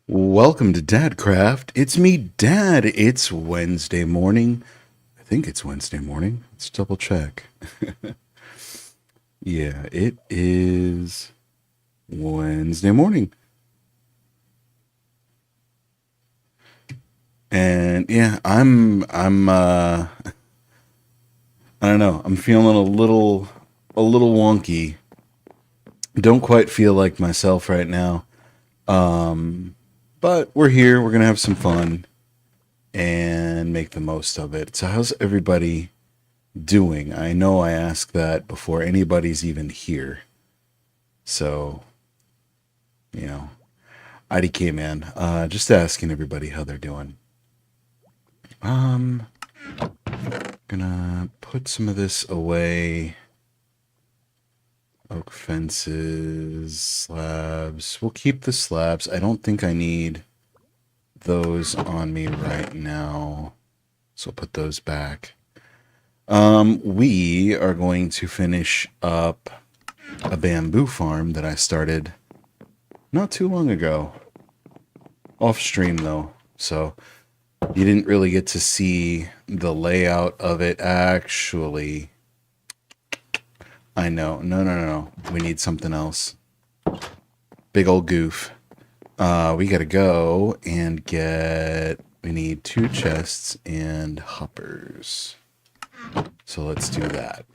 Welcome to Dadcraft. It's me, Dad. It's Wednesday morning. I think it's Wednesday morning. Let's double check. Yeah, it is Wednesday morning. And yeah, I don't know. I'm feeling a little wonky. Don't quite feel like myself right now. But we're here. We're going to have some fun and make the most of it. So how's everybody doing? I know I ask that before anybody's even here. So, you know, IDK man, just asking everybody how they're doing. Um, gonna put some of this away. Oak fences, slabs. We'll keep the slabs. I don't think I need those on me right now. So I'll put those back. We are going to finish up a bamboo farm that I started not too long ago. Off stream though. So you didn't really get to see the layout of it actually. I know. No. We need something else. Big old goof. We gotta go and get... We need 2 chests and hoppers. So let's do that.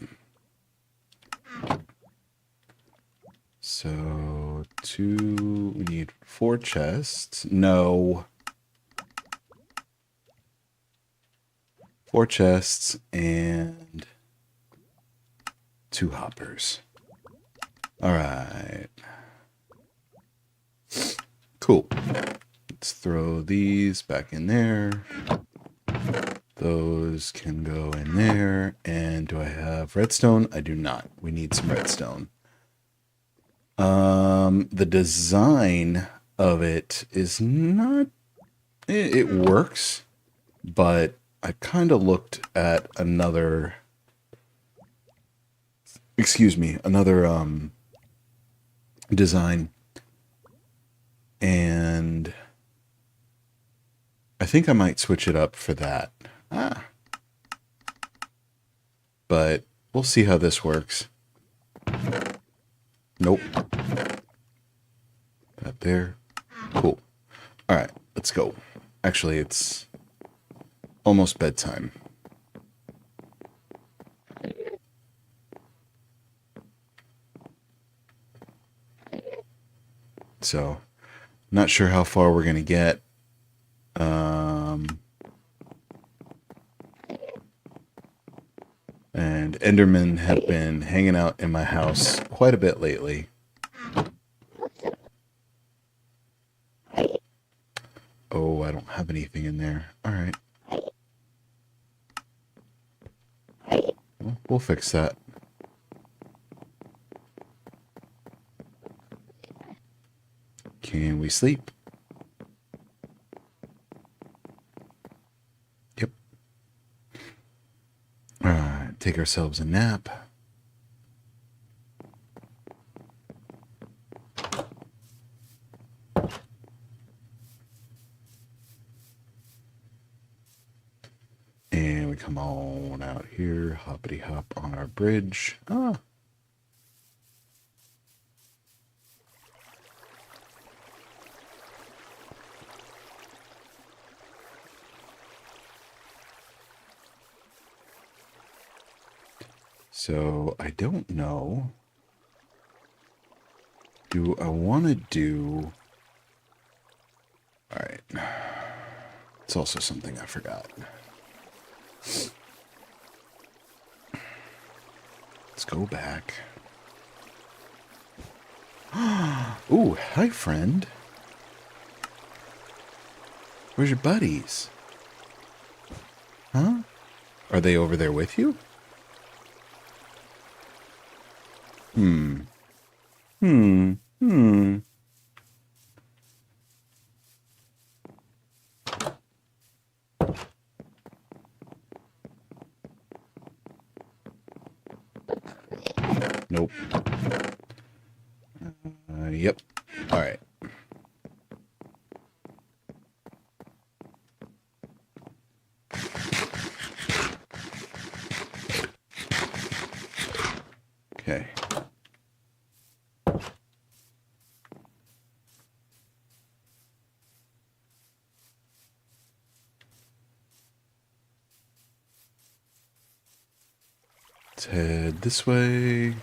So, we need 4 chests. No. 4 chests and 2 hoppers. All right. Cool. Let's throw these back in there. Those can go in there. And do I have redstone? I do not. We need some redstone. The design of it is not... It works, but I kind of looked at another... another design, and I think I might switch it up for that. But we'll see how this works. Nope. That there. Cool. All right, let's go. Actually, it's almost bedtime. So, not sure how far we're going to get. And Endermen have been hanging out in my house quite a bit lately. Oh, I don't have anything in there. All right. Well, we'll fix that. Can we sleep? Yep. All right, take ourselves a nap. And we come on out here, hoppity hop on our bridge. So I don't know. Do I want to do... All right. It's also something I forgot. Let's go back. Ooh, hi, friend. Where's your buddies? Huh? Are they over there with you? Nope. Yep. All right. Okay. Let's head this way.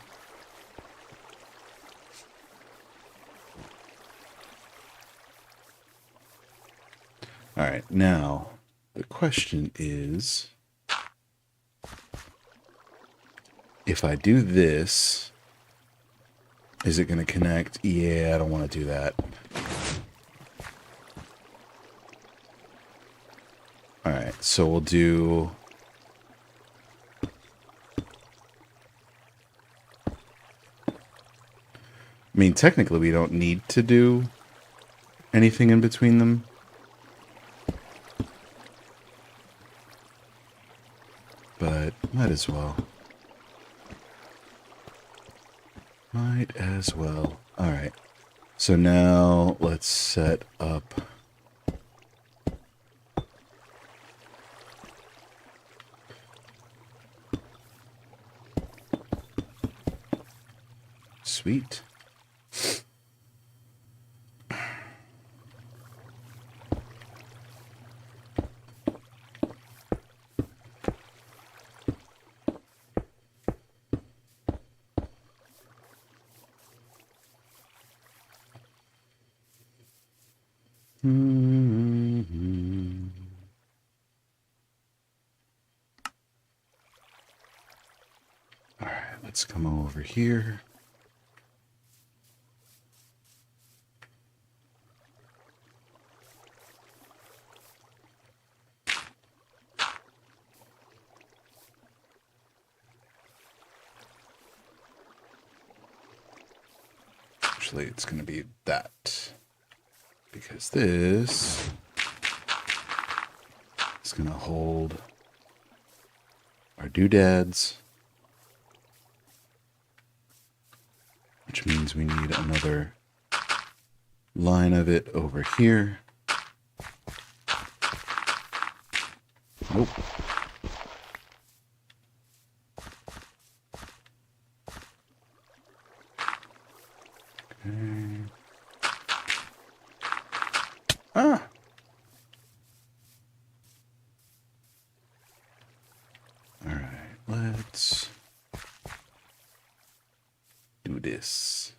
All right, now the question is, if I do this, is it going to connect? Yeah, I don't want to do that. All right, so we'll do... I mean, technically we don't need to do anything in between them. But might as well. Might as well. Alright. So now let's set up... Sweet. Alright, let's come over here. Actually, it's going to be that. Because this is going to hold our doodads. Which means we need another line of it over here. Nope. Okay. Ah! Alright, let's do this.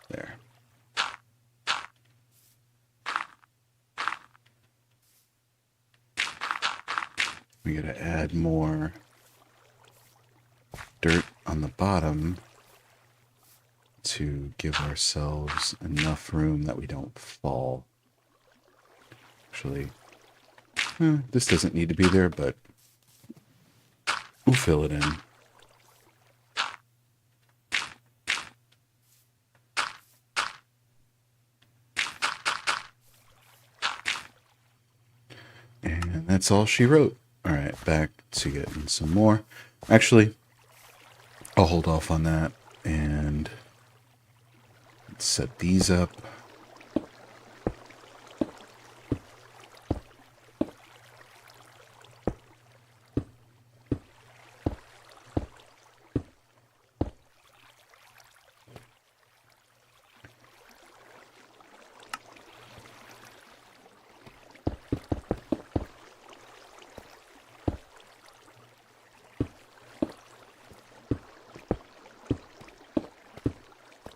There. We gotta add more dirt on the bottom to give ourselves enough room that we don't fall. Actually, this doesn't need to be there, but we'll fill it in. And that's all she wrote. All right, back to getting some more. Actually, I'll hold off on that and let's set these up.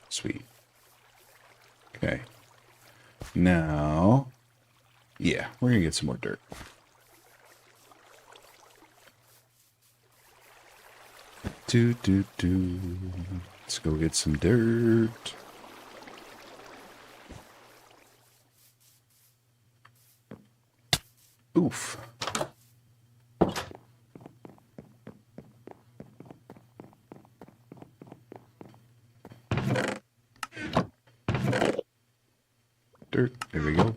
Sweet. Okay. Now, yeah, we're going to get some more dirt. Let's go get some dirt. Oof. Dirt. There we go.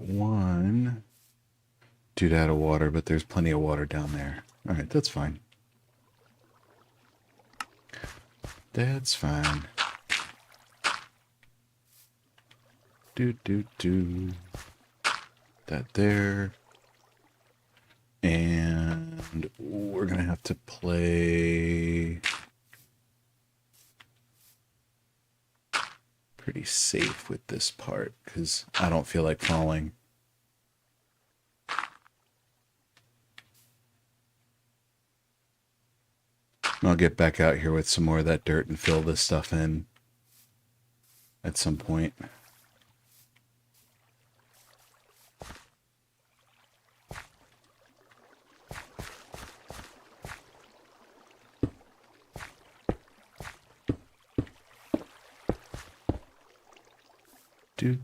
one dude out of water, but there's plenty of water down there. All right, that's fine. That's fine. Do. That there. And we're going to have to play pretty safe with this part because I don't feel like falling. I'll get back out here with some more of that dirt and fill this stuff in at some point. Do.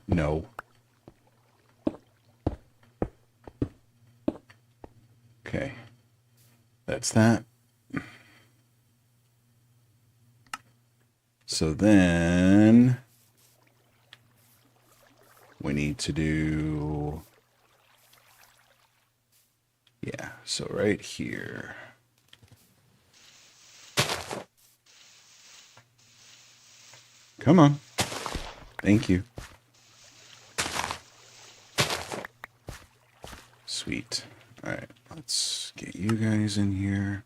No. Okay. That's that. So then we need to do, yeah, so right here. Come on. Thank you. Sweet. All right, let's get you guys in here.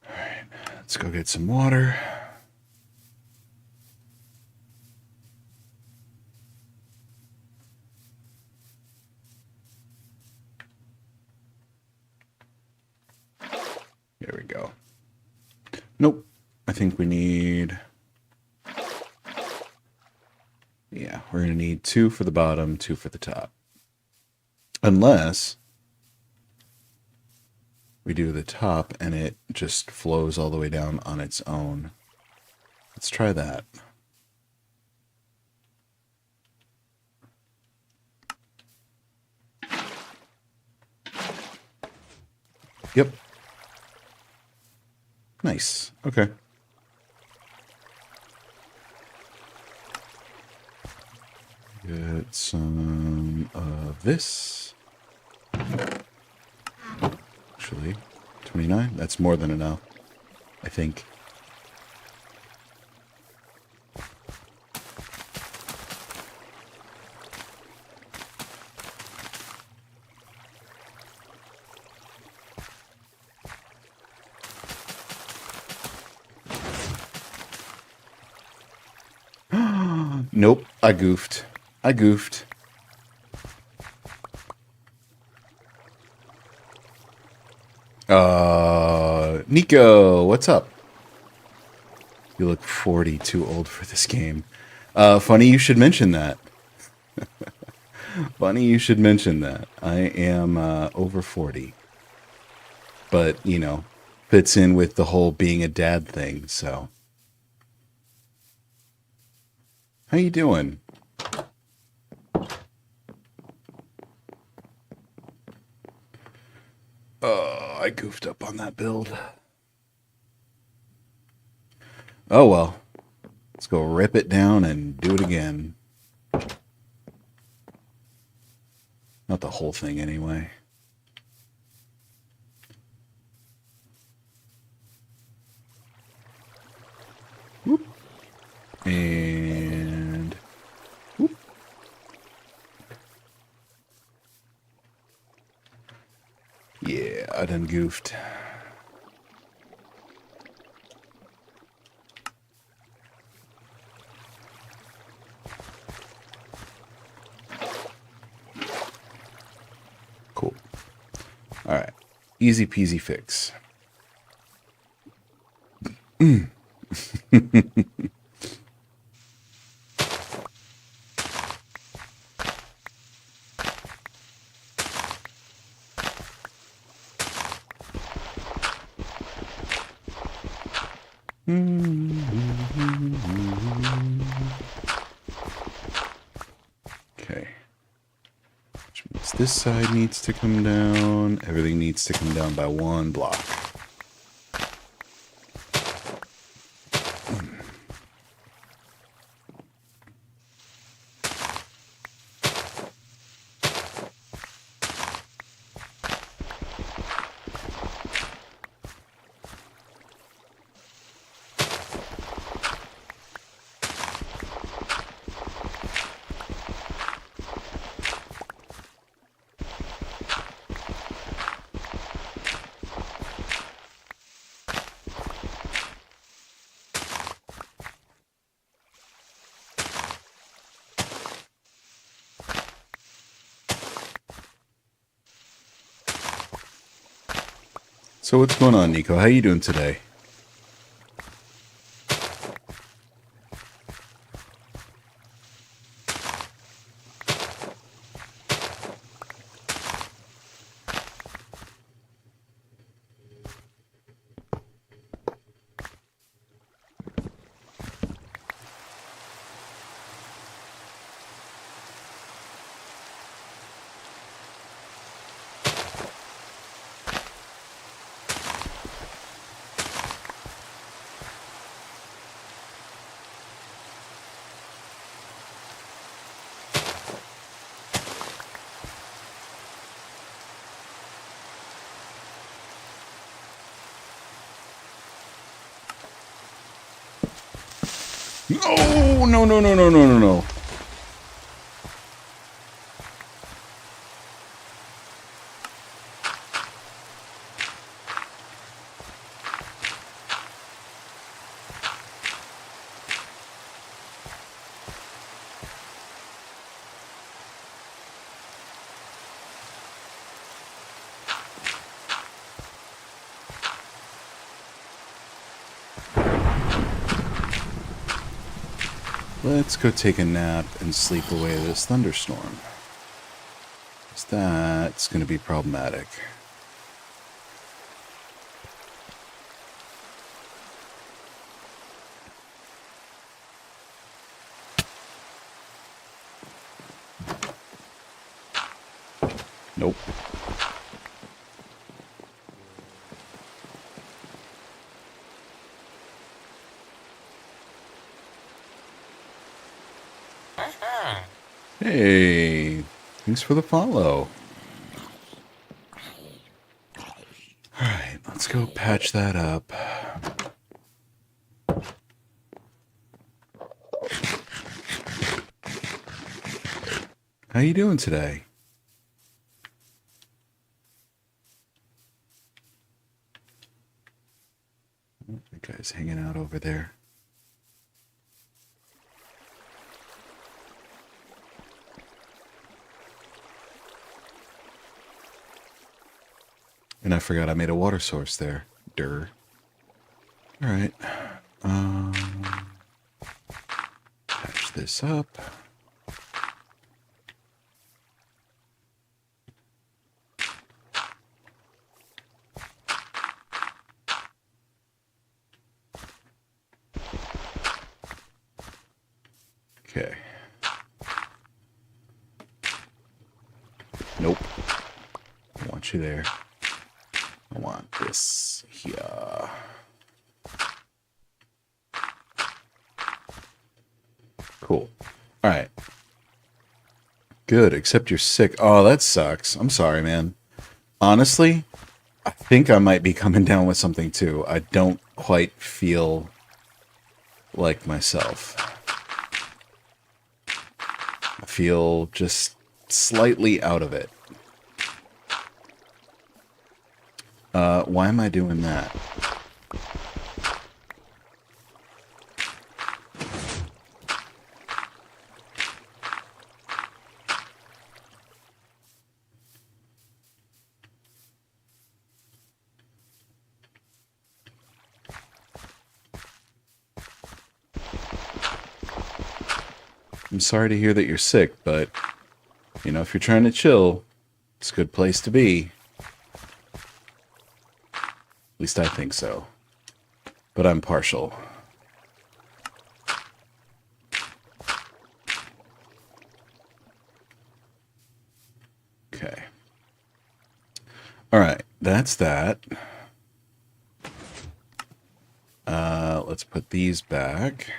All right, let's go get some water. There we go. Nope. I think we need... yeah, we're going to need 2 for the bottom, 2 for the top. Unless we do the top and it just flows all the way down on its own. Let's try that. Yep. Nice. Okay. Get some of this. Actually, 29. That's more than enough, I think. Nope, I goofed. Nico, what's up? You look 40, too old for this game. Funny you should mention that. Funny you should mention that. I am over 40. But, you know, fits in with the whole being a dad thing, so. How you doing? Oh, I goofed up on that build. Oh well. Let's go rip it down and do it again. Not the whole thing anyway. Whoop. And whoop. Yeah, I done goofed. Cool. All right. Easy peasy fix. Okay. Which means this side needs to come down. Everything needs to come down by one block. So what's going on, Nico? How you doing today? Oh, no, no, no, no, no, no, no. Let's go take a nap and sleep away this thunderstorm. 'Cause that's going to be problematic. Nope. Hey, thanks for the follow. Alright, let's go patch that up. How you doing today? Oh, that guy's hanging out over there. And I forgot I made a water source there. Durr. Alright. Patch this up. Okay. Nope. I want you there. I want this here. Cool. All right. Good, except you're sick. Oh, that sucks. I'm sorry, man. Honestly, I think I might be coming down with something too. I don't quite feel like myself. I feel just slightly out of it. Why am I doing that? I'm sorry to hear that you're sick, but, you know, if you're trying to chill, it's a good place to be. At least I think so. But I'm partial. Okay. Alright, that's that. Let's put these back.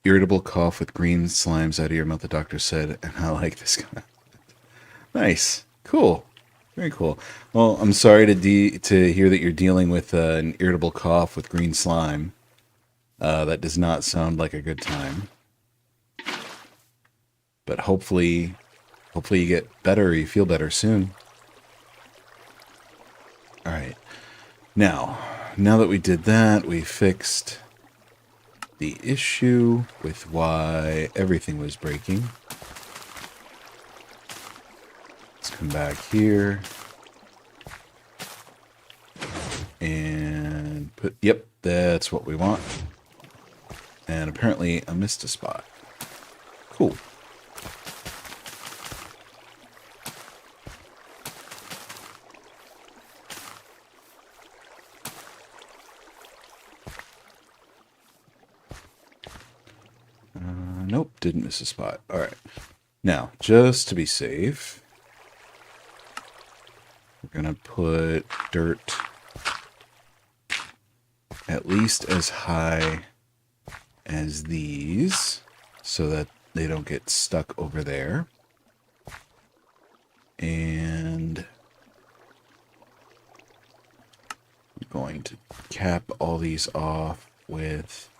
Irritable cough with green slimes out of your mouth, the doctor said, and I like this guy. Nice. Cool. Very cool. Well, I'm sorry to hear that you're dealing with an irritable cough with green slime. That does not sound like a good time. But hopefully you get better, you feel better soon. Alright. Now that we did that, we fixed the issue with why everything was breaking. Let's come back here. And put, yep, that's what we want. And apparently I missed a spot. Cool. Nope, didn't miss a spot. All right. Now, just to be safe, we're going to put dirt at least as high as these so that they don't get stuck over there. And I'm going to cap all these off with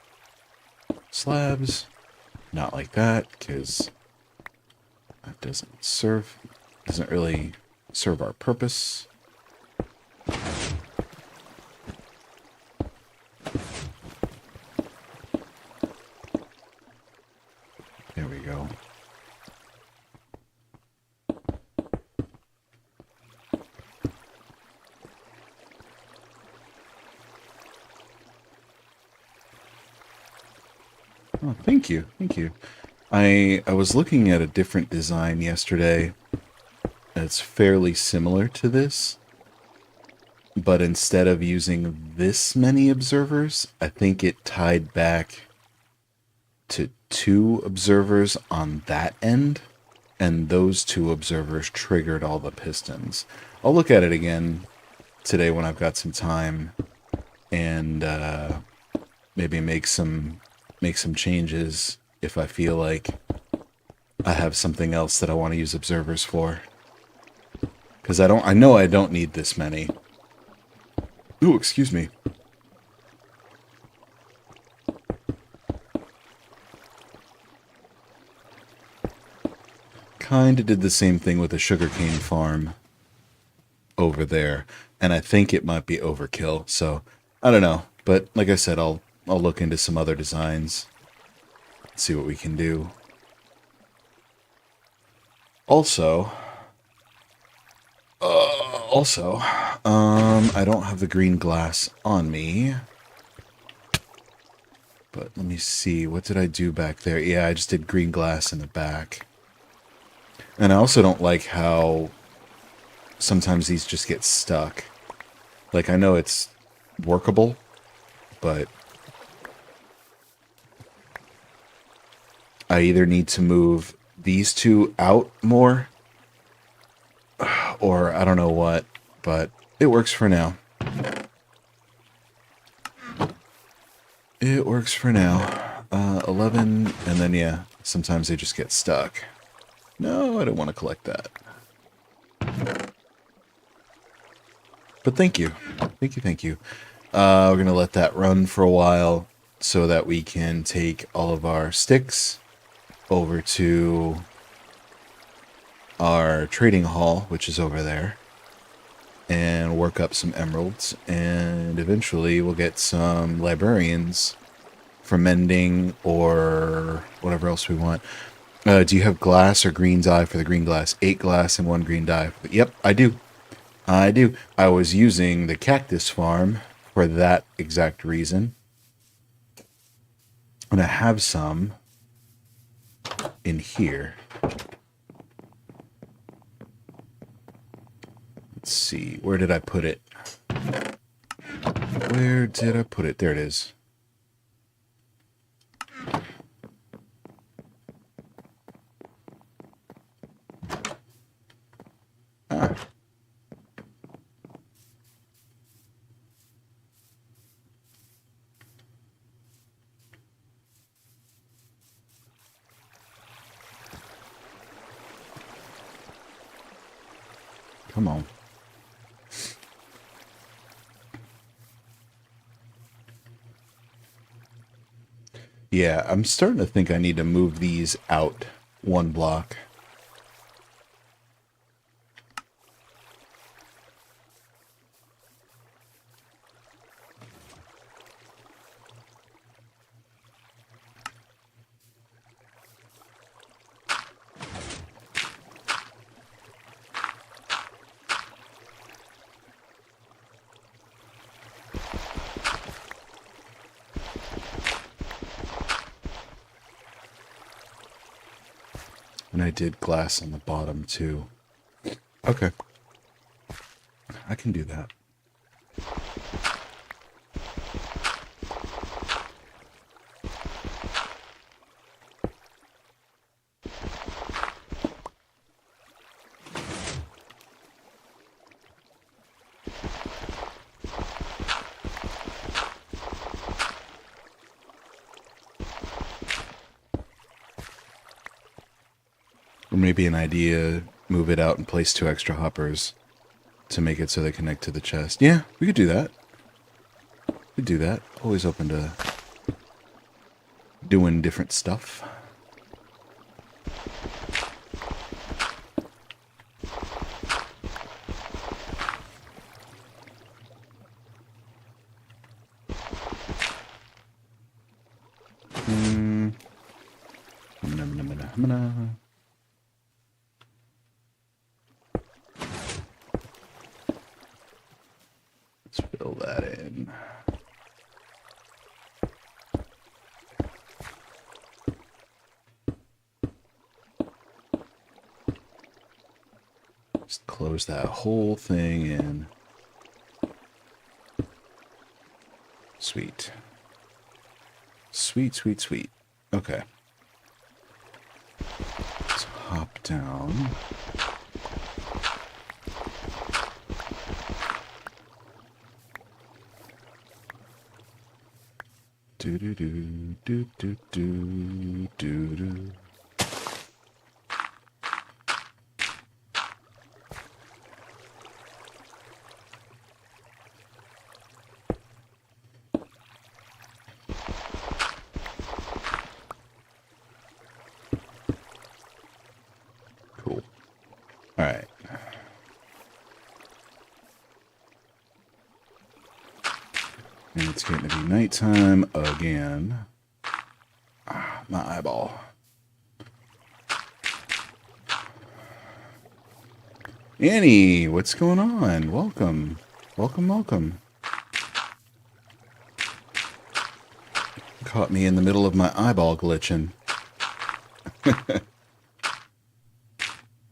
slabs. Not like that, because that doesn't really serve our purpose. There we go. Oh, thank you. Thank you. I was looking at a different design yesterday. It's fairly similar to this. But instead of using this many observers, I think it tied back to 2 observers on that end. And those 2 observers triggered all the pistons. I'll look at it again today when I've got some time. And maybe make some changes if I feel like I have something else that I want to use observers for. Because I know I don't need this many. Ooh, excuse me. Kinda did the same thing with a sugarcane farm over there. And I think it might be overkill, so I don't know. But like I said, I'll look into some other designs. See what we can do. Also, I don't have the green glass on me. But let me see, what did I do back there? Yeah, I just did green glass in the back. And I also don't like how sometimes these just get stuck. Like, I know it's workable, but I either need to move these two out more, or I don't know what, but it works for now. It works for now. 11, and then, yeah, sometimes they just get stuck. No, I don't want to collect that. But thank you. Thank you, thank you. We're going to let that run for a while so that we can take all of our sticks over to our trading hall, which is over there, and work up some emeralds, and eventually we'll get some librarians for mending or whatever else we want. Do you have glass or green dye for the green glass? 8 glass and 1 green dye. Yep, I do. I do. I was using the cactus farm for that exact reason. And I have some in here. Let's see. Where did I put it? Where did I put it? There it is. Ah. Come on. Yeah, I'm starting to think I need to move these out 1 block. And I did glass on the bottom too. Okay. I can do that. Or maybe an idea, move it out and place 2 extra hoppers to make it so they connect to the chest. Yeah, we could do that. We could do that. Always open to doing different stuff. Let's fill that in. Just close that whole thing in. Sweet. Sweet, sweet, sweet. Okay. Let's hop down. Do do do do do do do do. Cool. All right. And it's getting to be nighttime again. Ah, my eyeball. Annie, what's going on? Welcome. Welcome, welcome. Caught me in the middle of my eyeball glitching.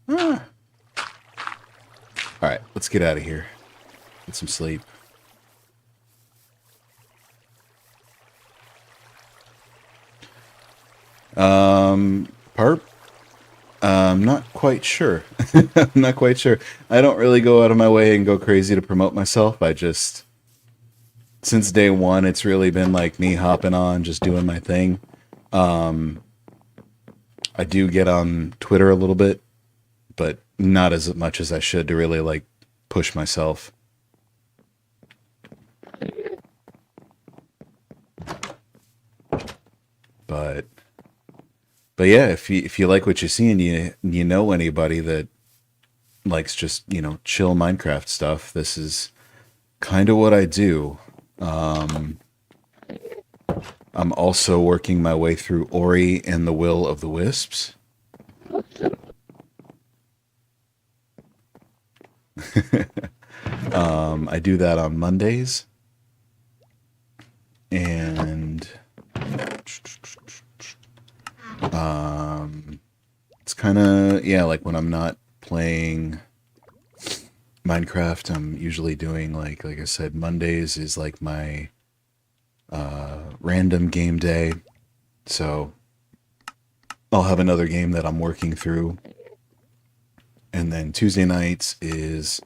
Ah. Alright, let's get out of here. Get some sleep. Parp? Not quite sure. I'm not quite sure. I don't really go out of my way and go crazy to promote myself. I just, since day one, it's really been like me hopping on, just doing my thing. I do get on Twitter a little bit, but not as much as I should to really like push myself. But yeah, if you like what you see and you know anybody that likes just, you know, chill Minecraft stuff, this is kind of what I do. I'm also working my way through Ori and the Will of the Wisps. I do that on Mondays. And it's kind of, yeah, like when I'm not playing Minecraft, I'm usually doing like I said, Mondays is like my random game day. So I'll have another game that I'm working through. And then Tuesday nights is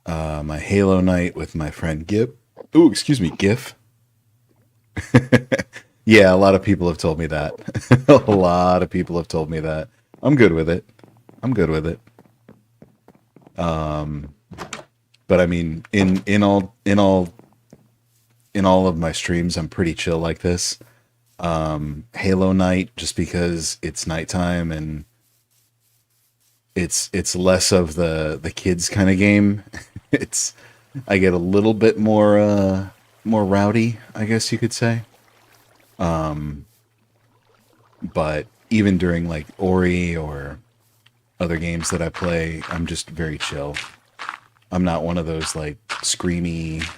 my Halo night with my friend Gip. Ooh, excuse me, GIF. Yeah, a lot of people have told me that. A lot of people have told me that. I'm good with it. I'm good with it. But I mean, in all of my streams, I'm pretty chill like this. Halo night, just because it's nighttime and it's less of the kids kind of game. It's I get a little bit more rowdy, I guess you could say. But even during like Ori or other games that I play, I'm just very chill. I'm not one of those like screamy,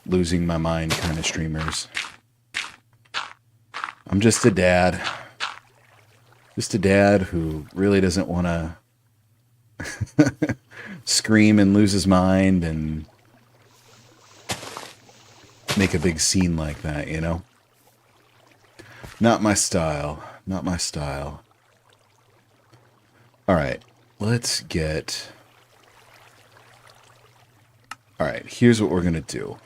losing my mind kind of streamers. I'm just a dad. Just a dad who really doesn't want to scream and lose his mind and make a big scene like that, you know? Not my style. Not my style. Alright, let's get... Alright, here's what we're going to do.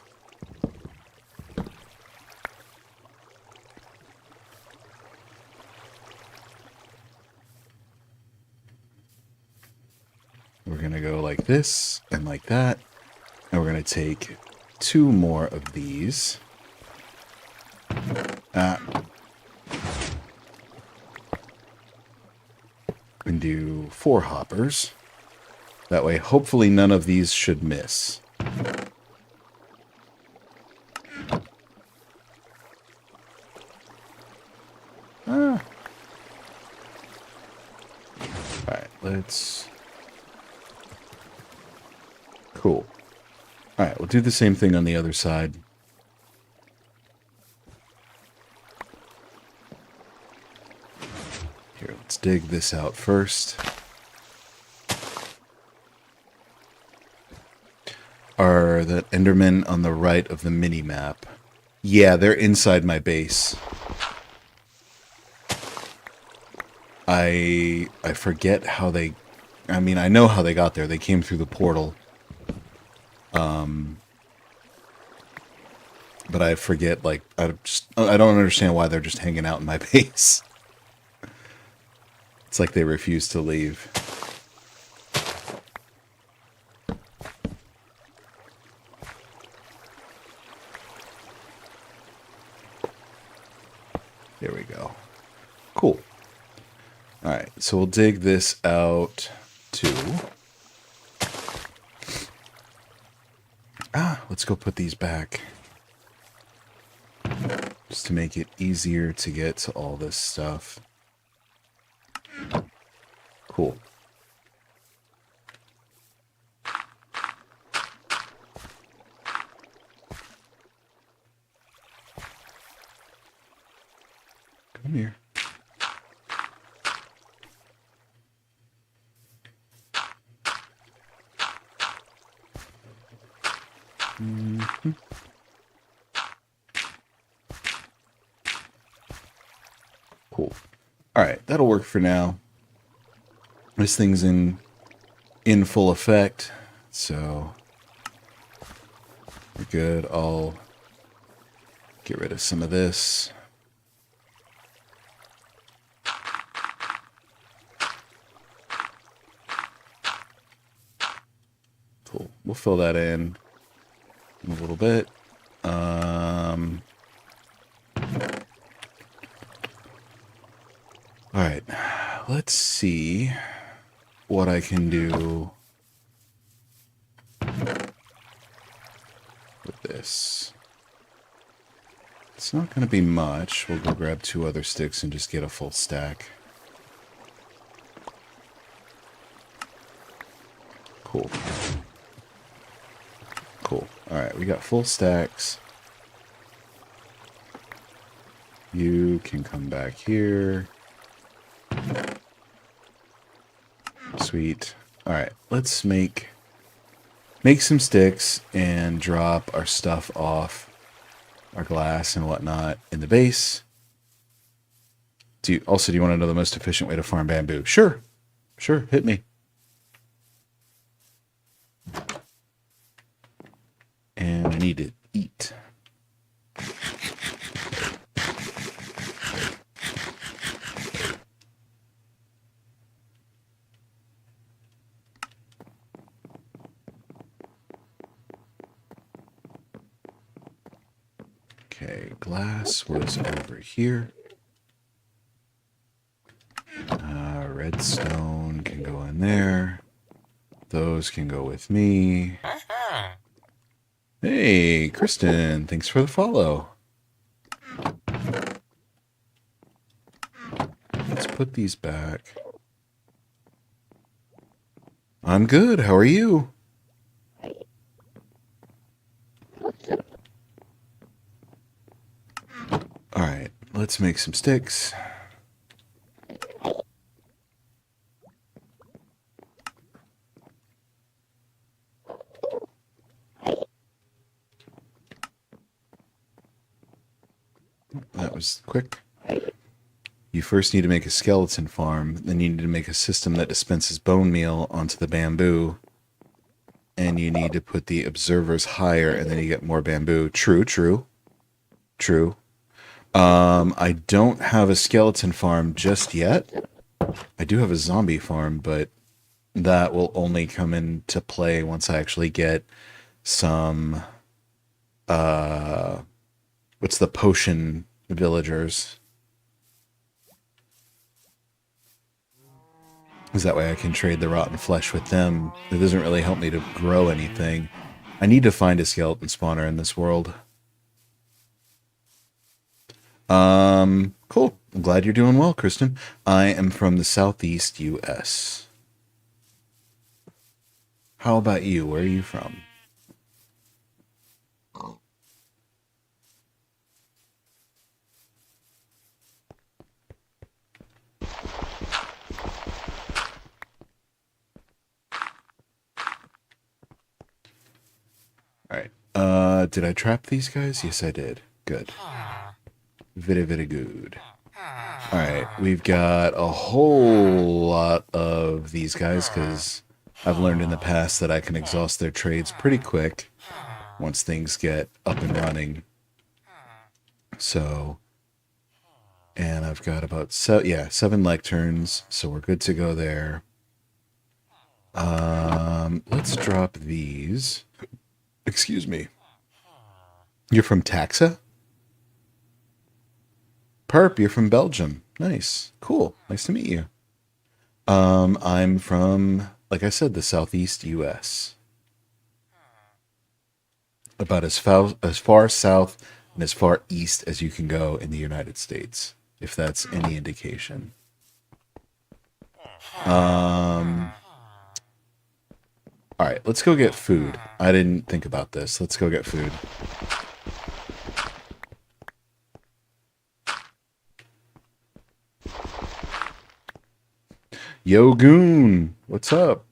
We're going to go like this and like that. And we're going to take 2 more of these. And do 4 hoppers. That way, hopefully none of these should miss. Alright, let's... Cool. Alright, we'll do the same thing on the other side. Here, let's dig this out first. Are the Endermen on the right of the mini-map? Yeah, they're inside my base. I forget how they... I mean, I know how they got there. They came through the portal. But I forget, like, I don't understand why they're just hanging out in my base. It's like they refuse to leave. There we go. Cool. Alright, so we'll dig this out too. Let's go put these back. Just to make it easier to get to all this stuff. Cool. Come here. Mm-hmm. Cool. All right, that'll work for now. This thing's in full effect, so we're good. I'll get rid of some of this. Cool. We'll fill that in a little bit. All right, let's see what I can do with this. It's not going to be much. We'll go grab 2 other sticks and just get a full stack. Cool. Cool. All right, we got full stacks. You can come back here. Sweet. All right, let's make some sticks and drop our stuff off, our glass and whatnot, in the base. Do you want to know the most efficient way to farm bamboo? Sure. Sure, hit me. And I need to eat. Okay, glass was over here. Redstone can go in there. Those can go with me. Hey, Kristen, thanks for the follow. Let's put these back. I'm good. How are you? All right, let's make some sticks. That was quick. You first need to make a skeleton farm, then you need to make a system that dispenses bone meal onto the bamboo, and you need to put the observers higher, and then you get more bamboo. True. I don't have a skeleton farm just yet. I do have a zombie farm, but that will only come into play once I actually get some, what's the potion villagers? Because that way I can trade the rotten flesh with them. It doesn't really help me to grow anything. I need to find a skeleton spawner in this world. Cool. I'm glad you're doing well, Kristen. I am from the Southeast US. How about you? Where are you from? Alright. Did I trap these guys? Yes, I did. Good. Very, very good. Alright, we've got a whole lot of these guys, because I've learned in the past that I can exhaust their trades pretty quick once things get up and running. So, and I've got about 7 lecterns, so we're good to go there. Let's drop these. Excuse me. You're from Taxa? Perp, you're from Belgium. Nice. Cool. Nice to meet you. I'm from, like I said, the Southeast US. About as far south and as far east as you can go in the United States, if that's any indication. All right, let's go get food. I didn't think about this. Let's go get food. Yo, Goon, what's up?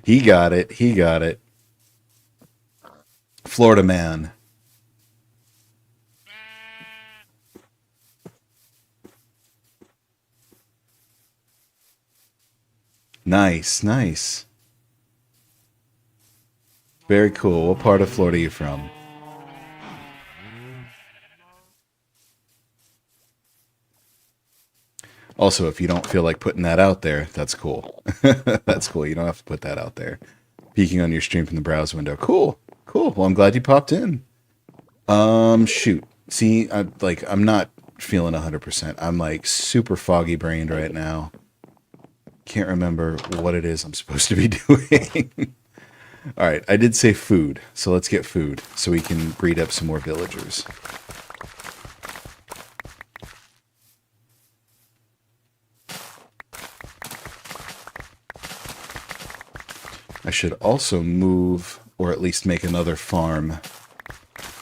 He got it. He got it. Florida man. Nice, nice. Very cool. What part of Florida are you from? Also, if you don't feel like putting that out there, that's cool. That's cool. You don't have to put that out there. Peeking on your stream from the browse window. Cool. Cool. Well, I'm glad you popped in. Shoot. See, I'm not feeling 100%. I'm like super foggy brained right now. Can't remember what it is I'm supposed to be doing. All right, I did say food, so let's get food so we can breed up some more villagers. I should also move, or at least make another farm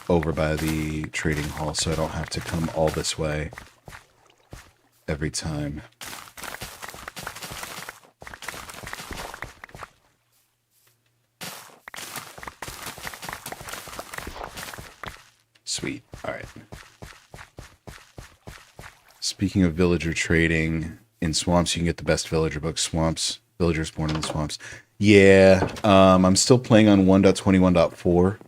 over by the trading hall so I don't have to come all this way every time. Sweet. All right. Speaking of villager trading, in swamps you can get the best villager books. Swamps, villagers born in the swamps. Yeah, I'm still playing on 1.21.4.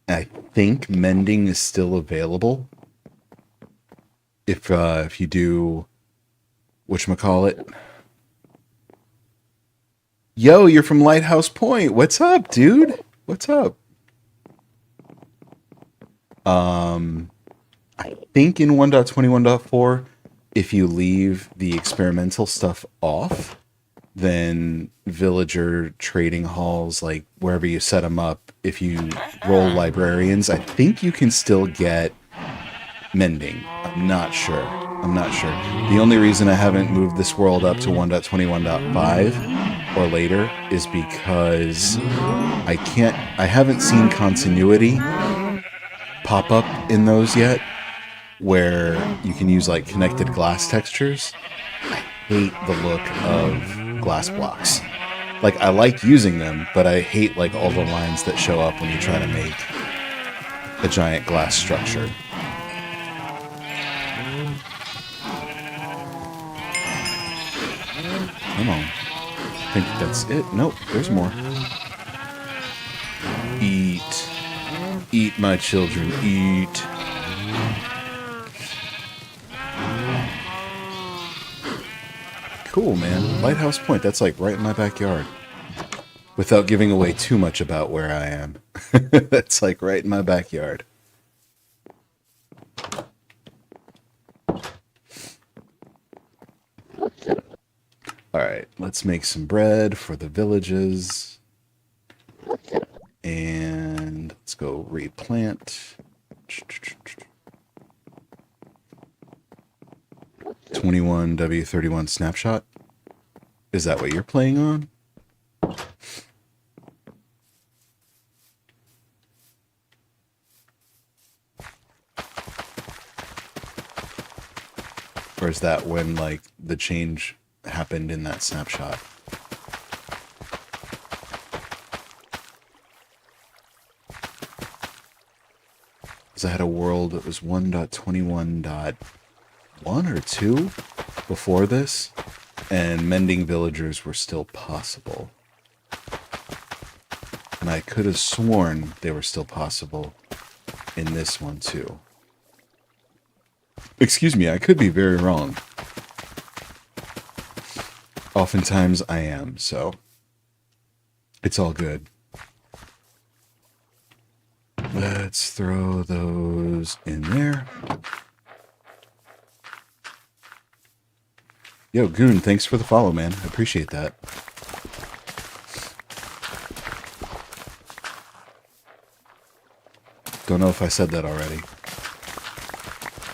I think mending is still available. If you do, whatchamacallit? Yo, you're from Lighthouse Point. What's up, dude? What's up? I think in 1.21.4, if you leave the experimental stuff off, then villager trading halls, like wherever you set them up, if you roll librarians, I think you can still get mending. I'm not sure. The only reason I haven't moved this world up to 1.21.5 or later is because I haven't seen continuity pop up in those yet, where you can use like connected glass textures. I hate the look of glass blocks. Like, I like using them, but I hate like all the lines that show up when you try to make a giant glass structure. Come on. I think that's it. Nope, there's more. Eat. Eat, my children, eat. Cool, man. Lighthouse Point, that's like right in my backyard. Without giving away too much about where I am. That's like right in my backyard. Alright, let's make some bread for the villages. And let's go replant. 21W31 snapshot. Is that what you're playing on? Or is that when like the change happened in that snapshot? I had a world that was 1.21.1 or 2 before this, and mending villagers were still possible. And I could have sworn they were still possible in this one too. Excuse me, I could be very wrong. Oftentimes I am, so it's all good. Let's throw those in there. Yo, Goon, thanks for the follow, man. I appreciate that. Don't know if I said that already.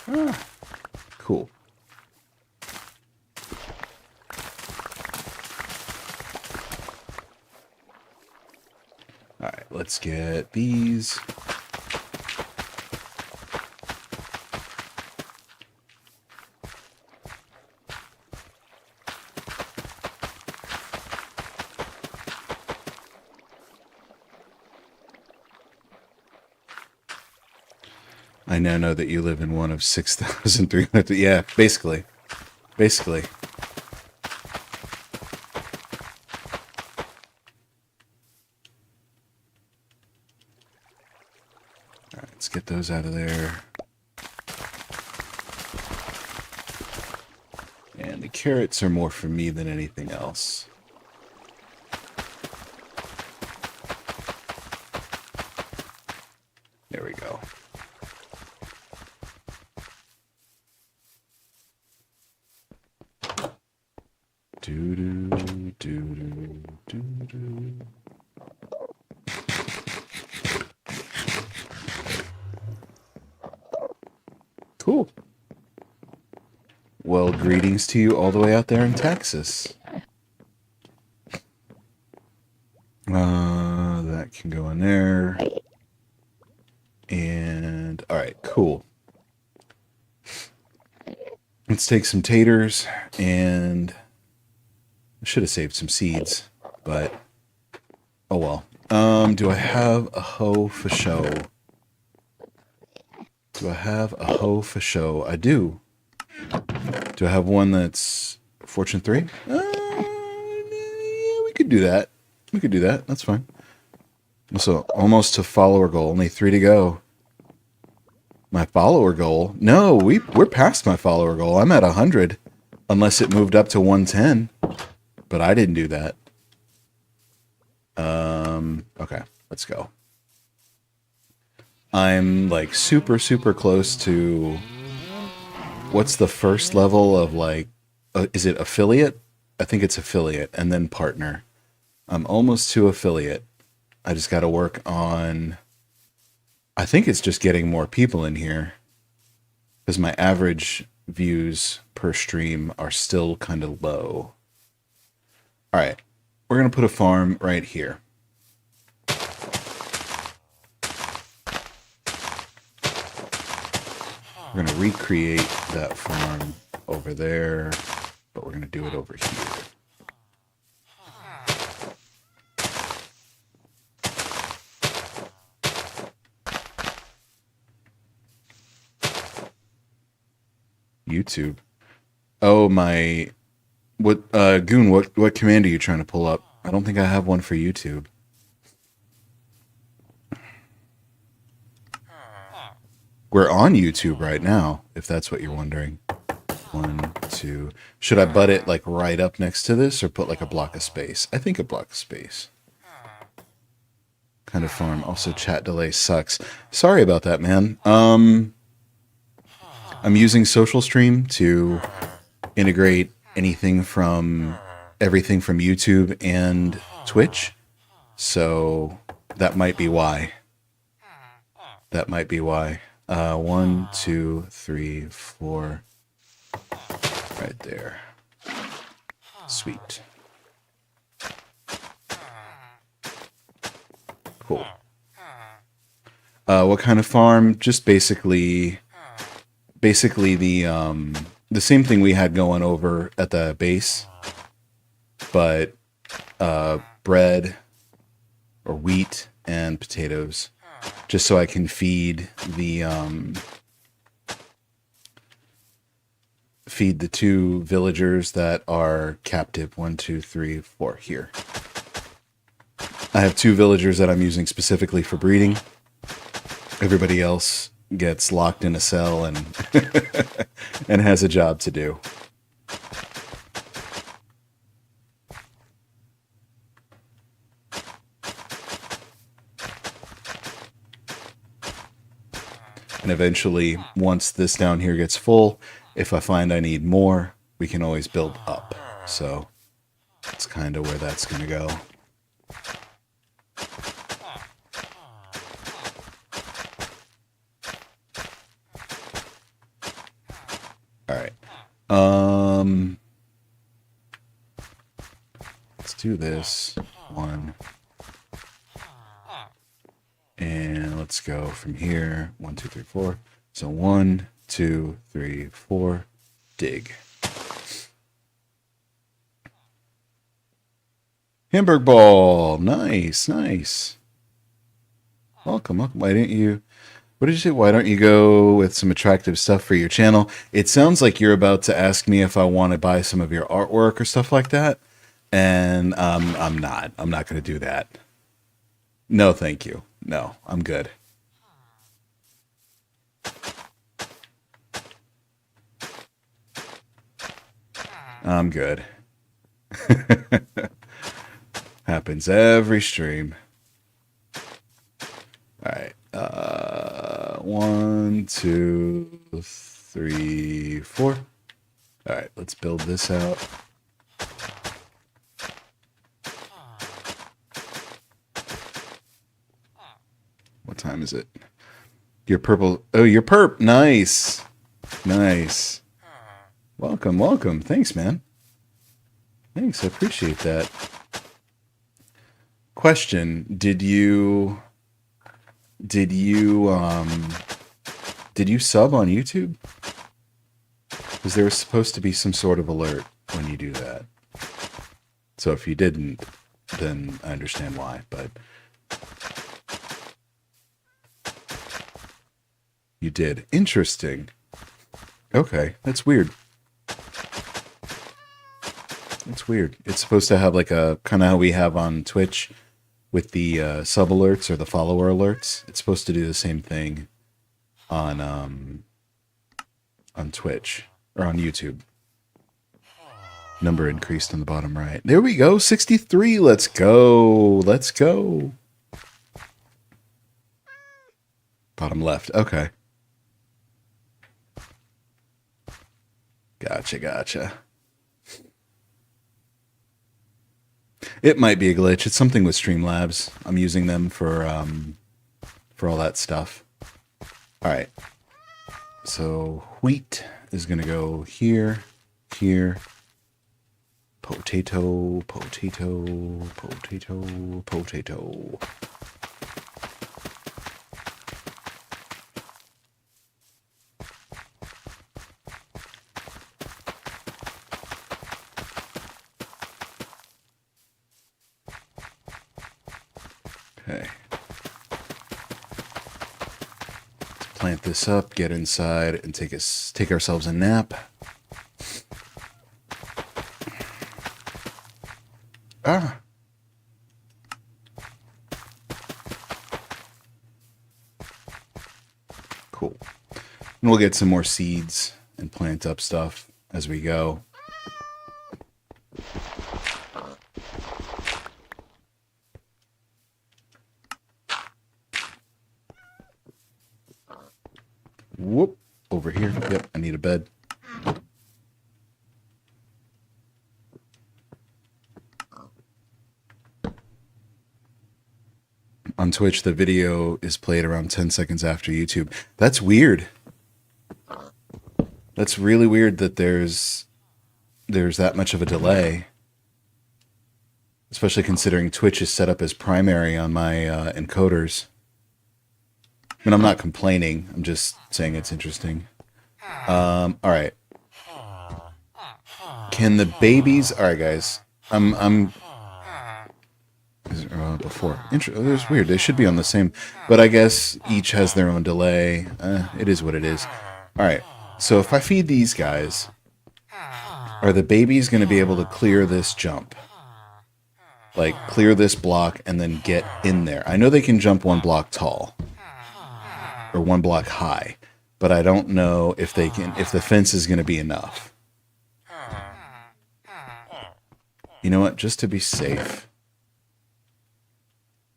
Ah, cool. Alright, let's get these. I now know that you live in one of 6,300. Yeah, basically. Basically. those out of there. And the carrots are more for me than anything else. There we go. Cool. Well, greetings to you all the way out there in Texas. That can go in there. And, alright, cool. Let's take some taters, and I should have saved some seeds, but oh well. Do I have a hoe for show? Do I have a hoe for show? I do. Do I have one that's Fortune 3? Yeah, we could do that. We could do that. That's fine. So, almost to follower goal. Only 3 to go. My follower goal? No, we're past my follower goal. I'm at 100. Unless it moved up to 110. But I didn't do that. Okay, let's go. I'm like super, super close to... What's the first level of like... is it affiliate? I think it's affiliate and then partner. I'm almost to affiliate. I just got to work on... I think it's just getting more people in here. Because my average views per stream are still kind of low. Alright, we're going to put a farm right here. We're going to recreate that farm over there, but we're going to do it over here. YouTube. Oh, my... What, Goon, what command are you trying to pull up? I don't think I have one for YouTube. We're on YouTube right now, if that's what you're wondering. 1, 2... Should I butt it, like, right up next to this, or put, like, a block of space? I think a block of space. Kind of farm. Also, chat delay sucks. Sorry about that, man. I'm using SocialStream to integrate anything from... everything from YouTube and Twitch. So, that might be why. That might be why. 1, 2, 3, 4. Right there. Sweet. Cool. What kind of farm? Just basically the same thing we had going over at the base, but bread or wheat and potatoes, just so I can feed the 2 villagers that are captive. 1, 2, 3, 4 here. I have 2 villagers that I'm using specifically for breeding. Everybody else gets locked in a cell and and has a job to do. And eventually, once this down here gets full, if I find I need more, we can always build up. So that's kind of where that's going to go. Alright. Let's do this. 1. And let's go from here. 1, 2, 3, 4. So 1, 2, 3, 4. Dig. Hamburg ball. Nice, nice. Welcome, welcome. Why didn't you... What did you say? Why don't you go with some attractive stuff for your channel? It sounds like you're about to ask me if I want to buy some of your artwork or stuff like that. And I'm not. I'm not going to do that. No, thank you. No, I'm good. I'm good. Happens every stream. Alright. 1, 2, 3, 4. Alright, let's build this out. What time is it? Your purple... Oh, your perp! Nice! Nice. Welcome, welcome. Thanks, man. Thanks, I appreciate that. Question, did you sub on YouTube? Because there was supposed to be some sort of alert when you do that. So if you didn't, then I understand why, but you did. Interesting. Okay, that's weird. It's weird. It's supposed to have like a kind of how we have on Twitch with the sub alerts or the follower alerts. It's supposed to do the same thing on Twitch or on YouTube. Number increased on the bottom right. There we go. 63. Let's go. Let's go. Bottom left. Okay. Gotcha, gotcha. It might be a glitch. It's something with Streamlabs. I'm using them for all that stuff. All right. So wheat is going to go here, here. Potato, potato, potato, potato. Okay. Let's plant this up, get inside, and take ourselves a nap. Ah. Cool. And we'll get some more seeds and plant up stuff as we go. Whoop. Over here. Yep, I need a bed. On Twitch, the video is played around 10 seconds after YouTube. That's weird. That's really weird that there's that much of a delay. Especially considering Twitch is set up as primary on my encoders. I mean, I'm not complaining. I'm just saying it's interesting. All right. Can the babies... All right, guys. Before. It's weird. They should be on the same... But I guess each has their own delay. It is what it is. All right. So if I feed these guys, are the babies going to be able to clear this jump? Like, clear this block and then get in there. I know they can jump 1 block tall. Or 1 block high. But I don't know if they can... If the fence is going to be enough. You know what? Just to be safe.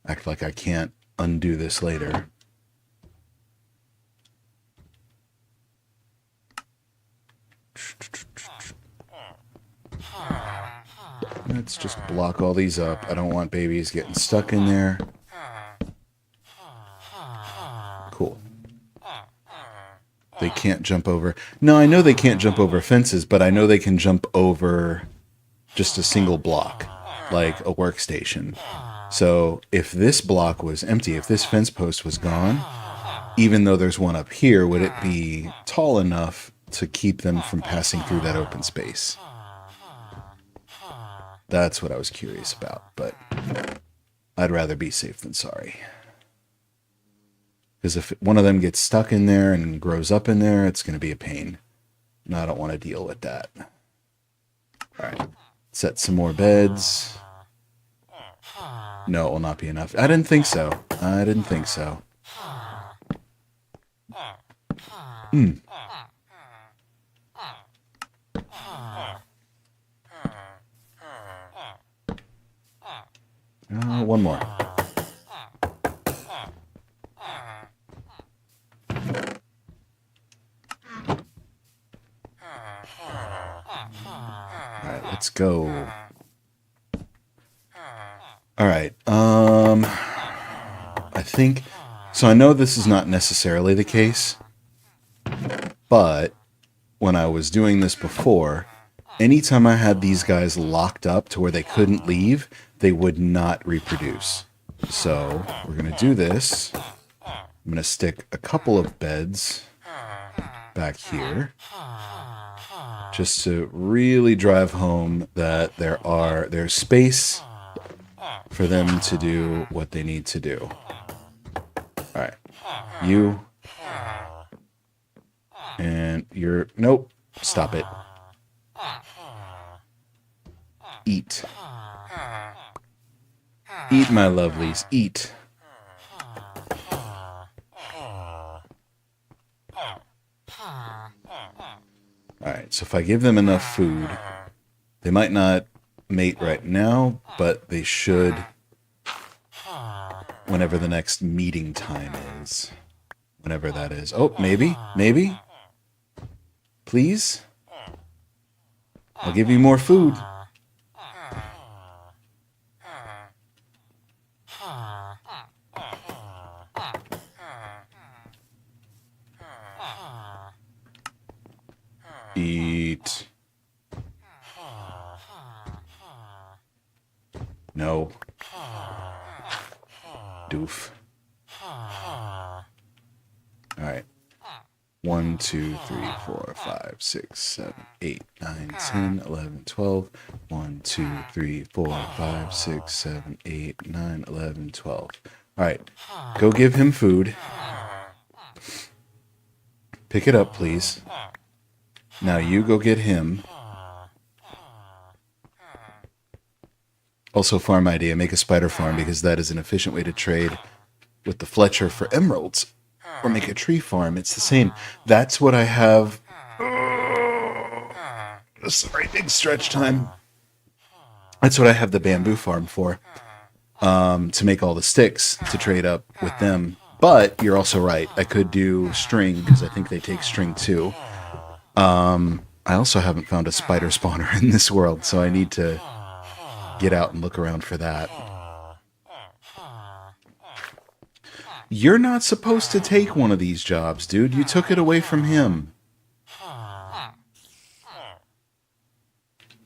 Act like I can't undo this later. Let's just block all these up. I don't want babies getting stuck in there. Cool. They can't jump over. No, I know they can't jump over fences, but I know they can jump over just a single block, like a workstation. So if this block was empty, if this fence post was gone, even though there's one up here, would it be tall enough to keep them from passing through that open space? That's what I was curious about, but I'd rather be safe than sorry. Because if one of them gets stuck in there and grows up in there, it's going to be a pain. And I don't want to deal with that. All right. Set some more beds. No, it will not be enough. I didn't think so. I didn't think so. Mm. One more. Alright, let's go. Alright, I think... So I know this is not necessarily the case, but when I was doing this before, anytime I had these guys locked up to where they couldn't leave, they would not reproduce. So we're going to do this. I'm going to stick a couple of beds back here just to really drive home that there's space for them to do what they need to do. All right. You and you're... Nope. Stop it. Eat. Eat, my lovelies. Eat. Alright, so if I give them enough food, they might not mate right now, but they should whenever the next meeting time is. Whenever that is. Oh, maybe? Maybe? Please? I'll give you more food. Eat. No. Doof. Alright. 1, 2, 3, 4, 5, 6, 7, 8, 9, 10, 11, 12. 1, 2, 3, 4, 5, 6, 7, 8, 9, 11, 12. Alright. Go give him food. Pick it up, please. Now you go get him. Also, farm idea. Make a spider farm because that is an efficient way to trade with the Fletcher for emeralds. Or make a tree farm. It's the same. That's what I have. Sorry, big stretch time. That's what I have the bamboo farm for. To make all the sticks to trade up with them. But you're also right. I could do string because I think they take string too. I also haven't found a spider spawner in this world, so I need to get out and look around for that. You're not supposed to take one of these jobs, dude. You took it away from him.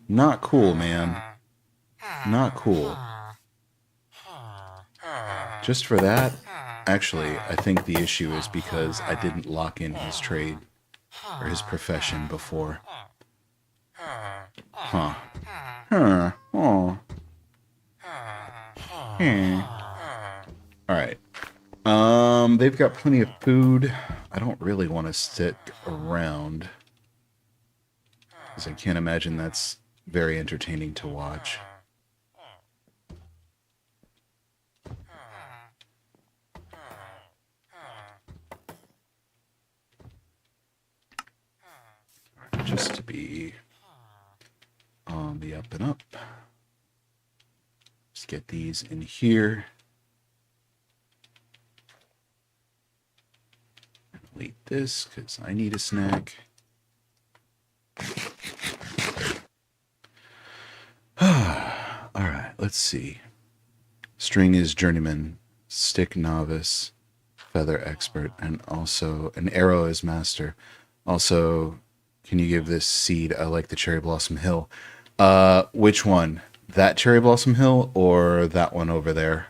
Not cool, man. Not cool. Just for that, actually, I think the issue is because I didn't lock in his trade or his profession before. Huh. Huh. Oh. Alright. They've got plenty of food. I don't really want to stick around, because I can't imagine that's very entertaining to watch. Just to be on the up and up. Just get these in here. Delete this because I need a snack. Alright, let's see. String is journeyman, stick novice, feather expert, and also an arrow is master. Also, can you give this seed? I like the Cherry Blossom Hill. Which one? That Cherry Blossom Hill or that one over there?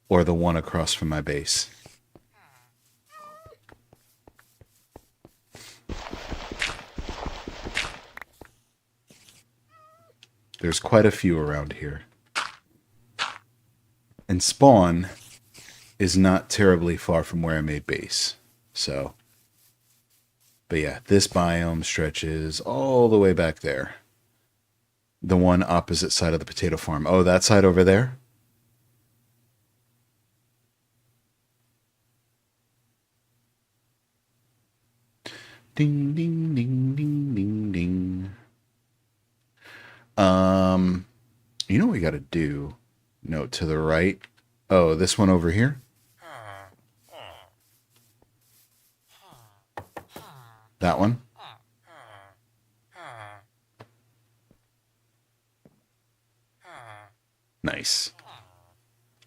Or the one across from my base? There's quite a few around here. And spawn is not terribly far from where I made base. So, but yeah, this biome stretches all the way back there. The one opposite side of the potato farm. Oh, that side over there? Ding, ding, ding, ding, ding, ding. You know what we got to do? Note to the right. Oh, this one over here? That one? Nice.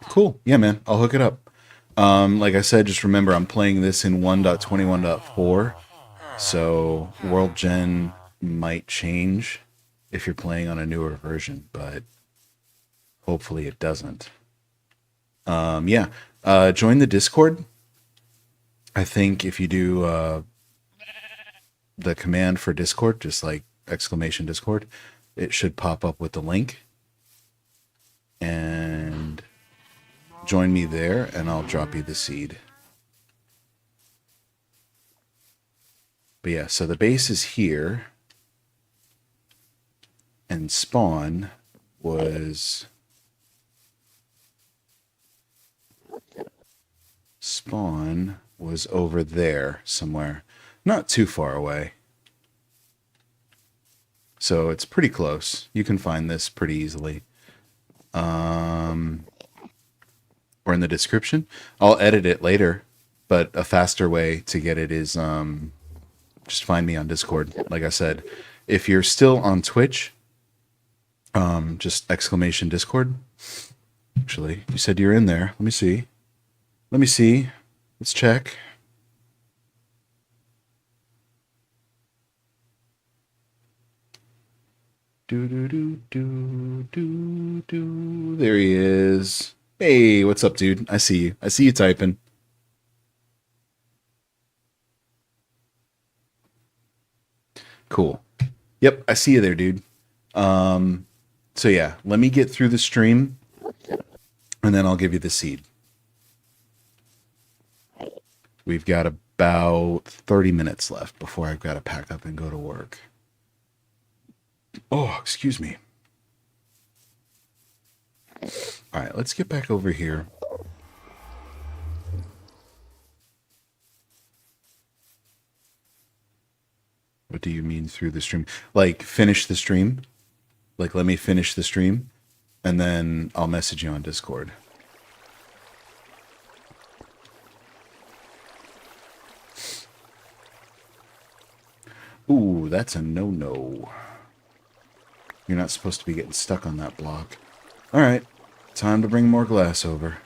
Cool. Yeah, man. I'll hook it up. Like I said, just remember I'm playing this in 1.21.4. So World Gen might change if you're playing on a newer version, but hopefully it doesn't. Yeah. Join the Discord. I think if you do the command for Discord, just like exclamation Discord, it should pop up with the link. And join me there, and I'll drop you the seed. But yeah, so the base is here. And spawn was... Spawn was over there somewhere. Not too far away. So it's pretty close. You can find this pretty easily. Or in the description. I'll edit it later, but a faster way to get it is just find me on Discord. Like I said, if you're still on Twitch, just exclamation Discord. Actually, you said you're in there. Let me see. Let's check. There he is. Hey, what's up, dude? I see you. I see you typing. Cool. Yep, I see you there, dude. So yeah, let me get through the stream, and then I'll give you the seed. We've got about 30 minutes left before I've got to pack up and go to work. Oh, excuse me. All right, let's get back over here. What do you mean through the stream? Like, finish the stream? Like, let me finish the stream, and then I'll message you on Discord. Ooh, that's a no-no. You're not supposed to be getting stuck on that block. All right, time to bring more glass over.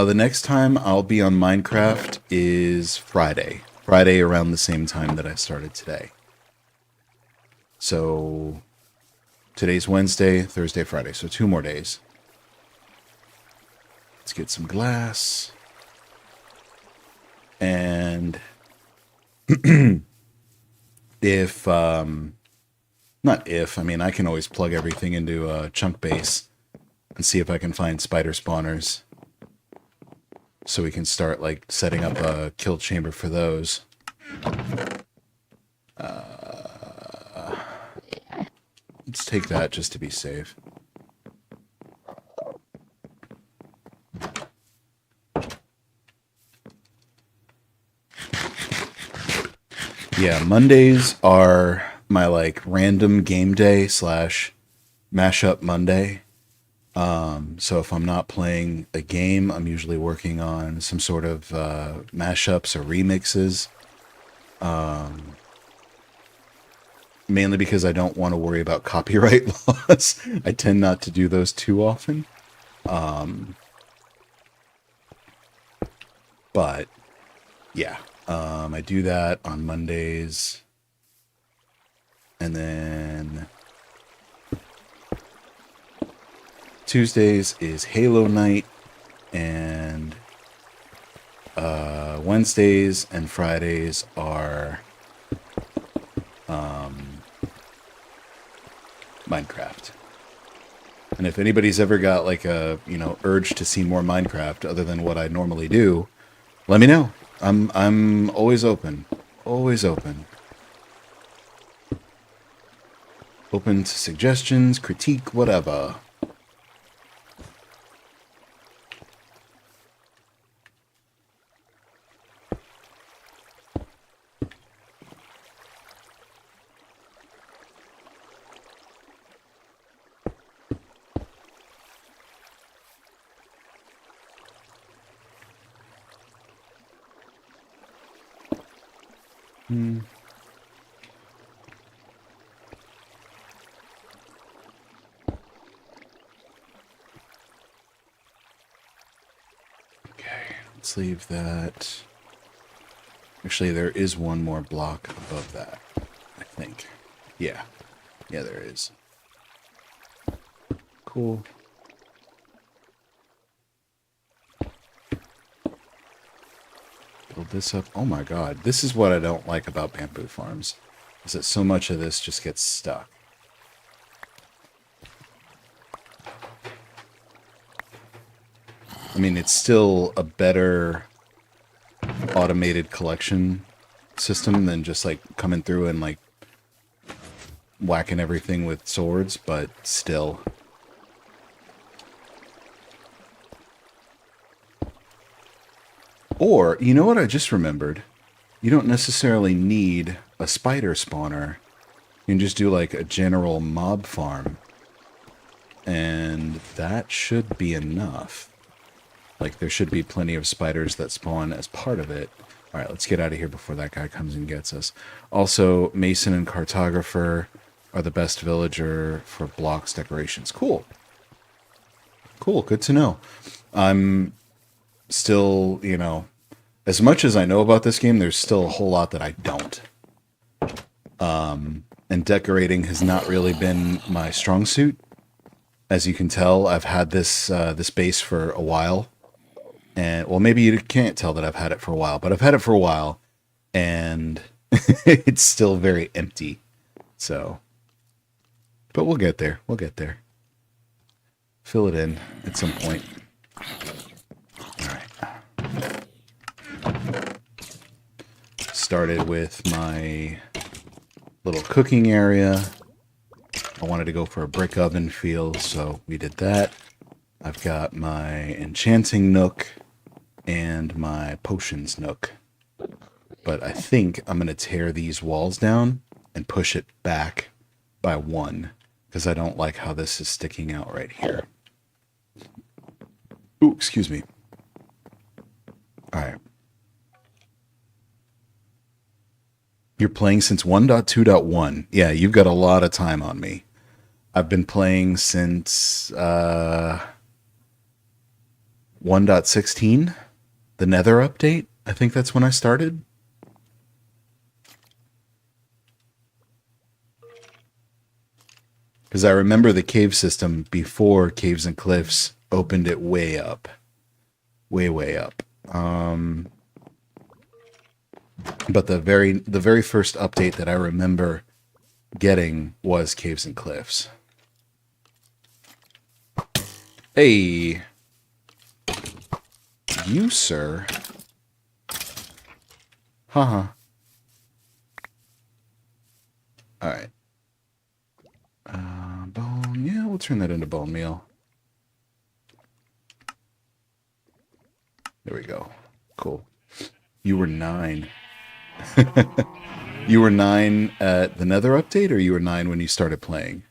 The next time I'll be on Minecraft is Friday. Friday around the same time that I started today. So, today's Wednesday, Thursday, Friday. So 2 more days. Let's get some glass. And if, not if, I mean, I can always plug everything into a chunk base and see if I can find spider spawners. So we can start, like, setting up a kill chamber for those. Let's take that just to be safe. Yeah, Mondays are my, like, random game day / mashup Monday. So if I'm not playing a game, I'm usually working on some sort of mashups or remixes. Mainly because I don't want to worry about copyright laws. I tend not to do those too often. But yeah, I do that on Mondays. And then Tuesdays is Halo night, and Wednesdays and Fridays are Minecraft. And if anybody's ever got like a, urge to see more Minecraft other than what I normally do, let me know. I'm always open. Always open. Open to suggestions, critique, whatever. Hmm. Okay, let's leave that. Actually, there is one more block above that, I think. Yeah. Yeah, there is. Cool. Build this up. Oh my god. This is what I don't like about bamboo farms. Is that so much of this just gets stuck. I mean, it's still a better automated collection system than just like coming through and like whacking everything with swords, but still. Or, you know what I just remembered? You don't necessarily need a spider spawner. You can just do like a general mob farm. And that should be enough. Like, there should be plenty of spiders that spawn as part of it. Alright, let's get out of here before that guy comes and gets us. Also, Mason and Cartographer are the best villager for blocks decorations. Cool. Cool, good to know. I'm still, you know, as much as I know about this game, there's still a whole lot that I don't. And decorating has not really been my strong suit. As you can tell, I've had this this base for a while. And, well, maybe you can't tell that I've had it for a while, but I've had it for a while, and it's still very empty. So, but we'll get there. We'll get there. Fill it in at some point. Alright. Started with my little cooking area. I wanted to go for a brick oven feel, so we did that. I've got my enchanting nook and my potions nook. But I think I'm going to tear these walls down and push it back by one, because I don't like how this is sticking out right here. Ooh, excuse me. Alright. You're playing since 1.2.1. Yeah, you've got a lot of time on me. I've been playing since 1.16, the Nether update. I think that's when I started. Because I remember the cave system before Caves and Cliffs opened it way up. Way, way up. But the very first update that I remember getting was Caves and Cliffs. Hey! You, sir. Haha. Alright. Bone. Yeah, we'll turn that into bone meal. There we go. Cool. You were 9. You were 9 at the Nether update, or you were 9 when you started playing?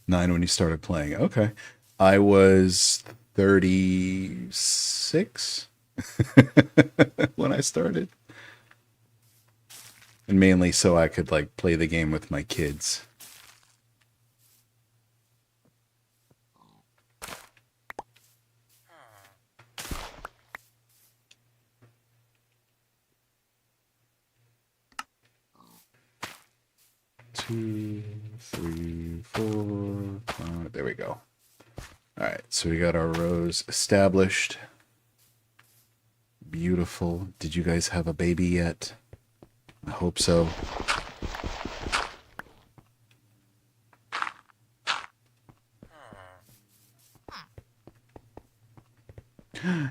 Nine when you started playing. Okay. I was 36 when I started. And mainly so I could, like, play the game with my kids. Two, three, four, five. There we go. All right, so we got our rows established. Beautiful. Did you guys have a baby yet? I hope so.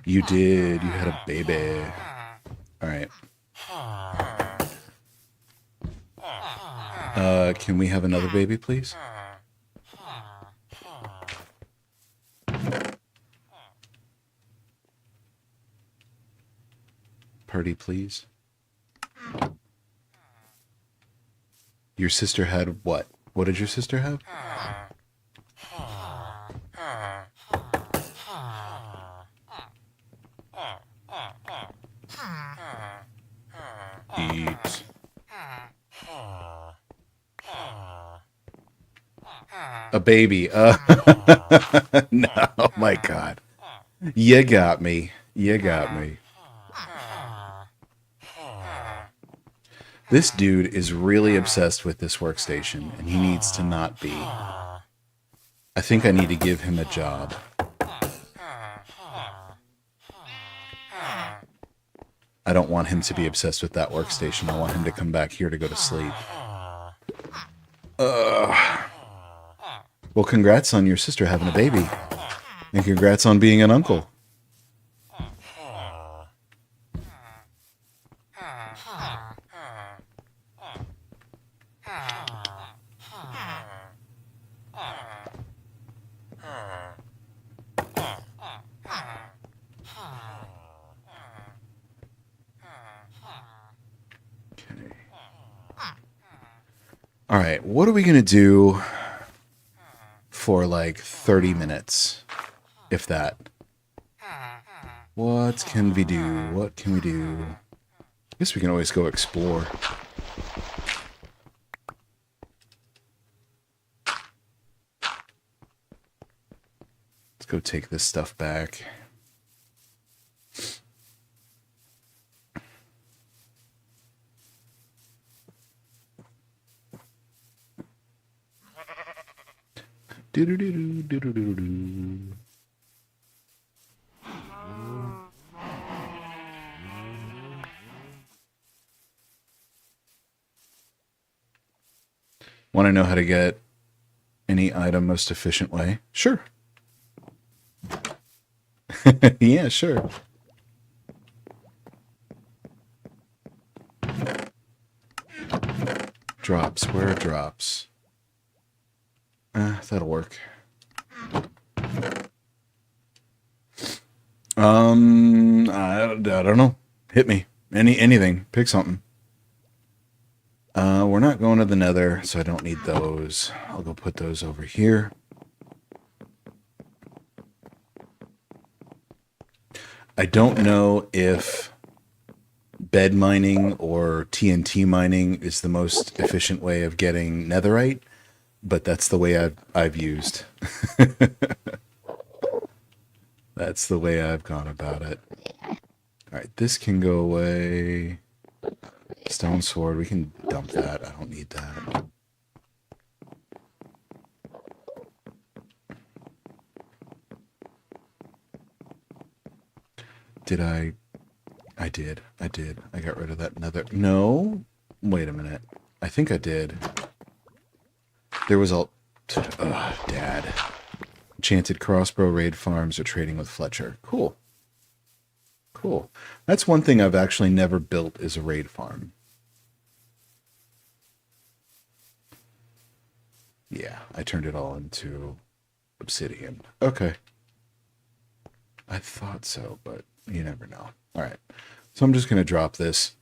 You did. You had a baby. All right. Can we have another baby, please? Party, please. Your sister had what? What did your sister have? Eat. A baby. No, oh my God. You got me. You got me. This dude is really obsessed with this workstation, and he needs to not be. I think I need to give him a job. I don't want him to be obsessed with that workstation. I want him to come back here to go to sleep. Well, congrats on your sister having a baby. And congrats on being an uncle. All right, what are we going to do for like 30 minutes, if that? What can we do? What can we do? I guess we can always go explore. Let's go take this stuff back. Do-do-do-do, do-do-do-do. Want to know how to get any item most efficient way? Sure. Yeah, sure. Drops. Where are drops? That'll work. I don't know. Hit me. Anything. Pick something. We're not going to the Nether, so I don't need those. I'll go put those over here. I don't know if bed mining or TNT mining is the most efficient way of getting netherite, but that's the way I've used. That's the way I've gone about it. All right, this can go away. Stone sword, we can dump that. I don't need that. Did I? I did. I got rid of that nether. No. Wait a minute. I think I did. There was a... Dad. Enchanted crossbow, raid farms, or trading with Fletcher. Cool. Cool. That's one thing I've actually never built is a raid farm. Yeah, I turned it all into obsidian. Okay. I thought so, but you never know. All right. So I'm just going to drop this,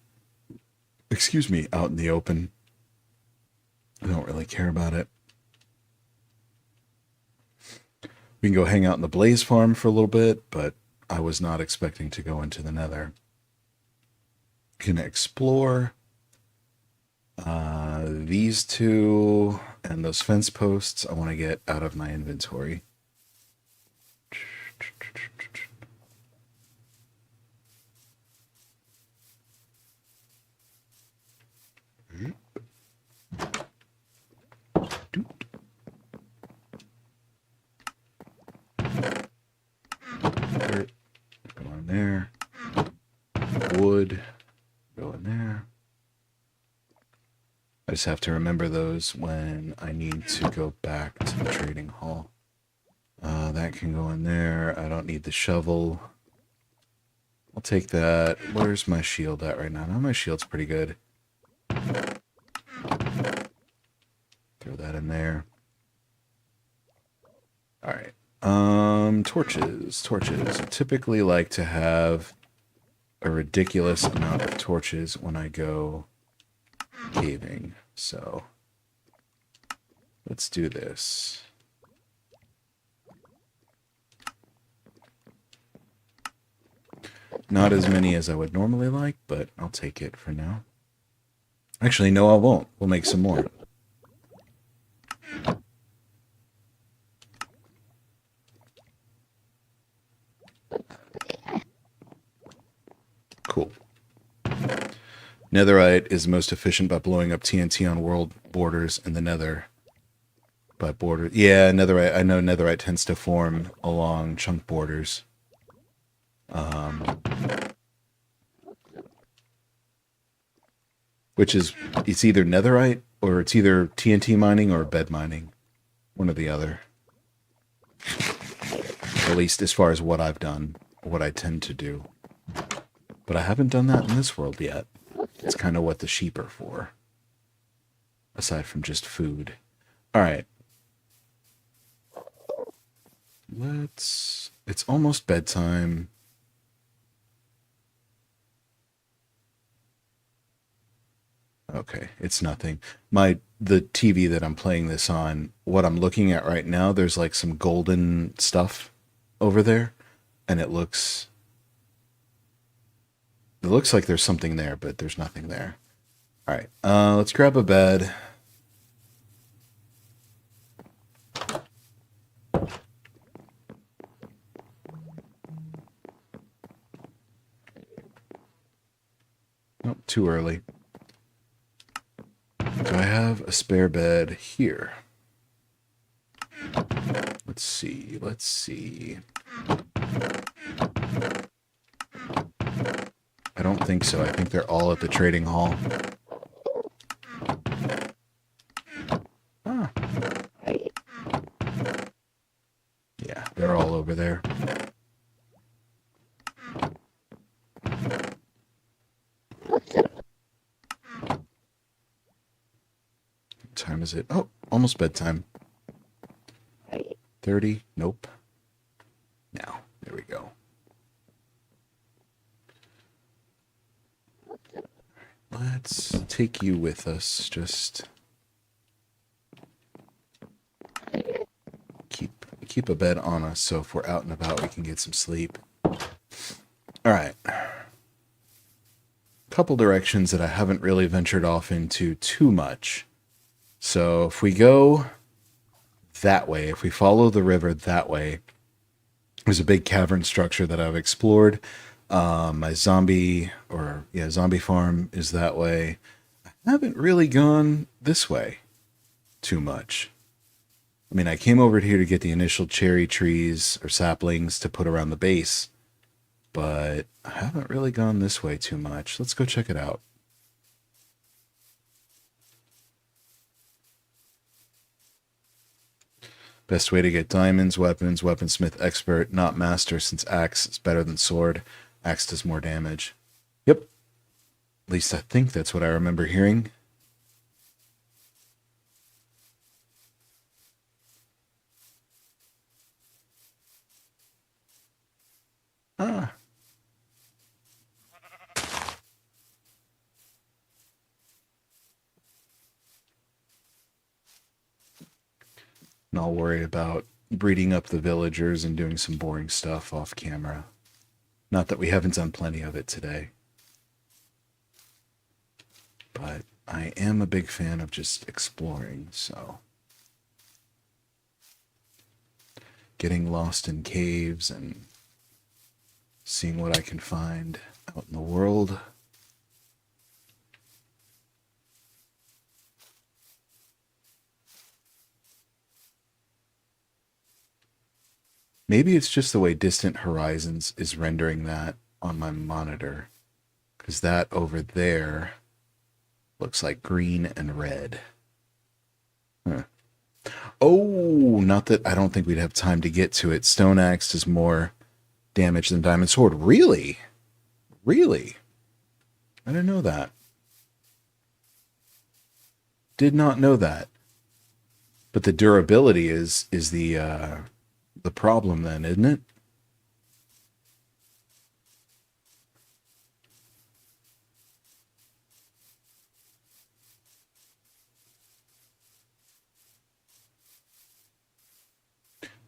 excuse me, out in the open. I don't really care about it. We can go hang out in the Blaze farm for a little bit, but I was not expecting to go into the Nether. Can explore these two and those fence posts I want to get out of my inventory. Dirt, go in there. Wood, go in there. I just have to remember those when I need to go back to the trading hall. That can go in there. I don't need the shovel. I'll take that. Where's my shield at right now? Now my shield's pretty good. Throw that in there. All right. Torches. I typically like to have a ridiculous amount of torches when I go caving. So Let's do this. Not as many as I would normally like, but I'll take it for now. Actually, no, I won't. We'll make some more. Cool. Netherite is most efficient by blowing up TNT on world borders in the nether. By border. Yeah, netherite. I know netherite tends to form along chunk borders. Which is, it's either netherite or it's either TNT mining or bed mining. One or the other. At least as far as what I've done, what I tend to do. But I haven't done that in this world yet. It's kind of what the sheep are for. Aside from just food. Alright. It's almost bedtime. Okay, it's nothing. The TV that I'm playing this on, what I'm looking at right now, there's like some golden stuff over there, and it looks like there's something there, but there's nothing there. All right, let's grab a bed. Oh, too early. Do I have a spare bed here? Let's see. Let's see. I don't think so. I think they're all at the trading hall. Ah. Yeah, they're all over there. What time is it? Oh, almost bedtime. 30? Nope. Now, there we go. Let's take you with us. Just keep a bed on us so if we're out and about we can get some sleep. All right. Couple directions that I haven't really ventured off into too much. So if we go that way, if we follow the river that way, there's a big cavern structure that I've explored. My zombie farm is that way. I haven't really gone this way too much. I mean, I came over here to get the initial cherry trees or saplings to put around the base, but I haven't really gone this way too much. Let's go check it out. Best way to get diamonds, weapons, weaponsmith expert, not master, since axe is better than sword. Axe does more damage. Yep. At least I think that's what I remember hearing. Ah. And I'll worry about breeding up the villagers and doing some boring stuff off camera. Not that we haven't done plenty of it today. But I am a big fan of just exploring, so. Getting lost in caves and seeing what I can find out in the world. Maybe it's just the way Distant Horizons is rendering that on my monitor. Because that over there looks like green and red. Huh. Oh, not that I don't think we'd have time to get to it. Stone Axe does more damage than Diamond Sword. Really? Really? I didn't know that. Did not know that. But the durability is the problem then, isn't it?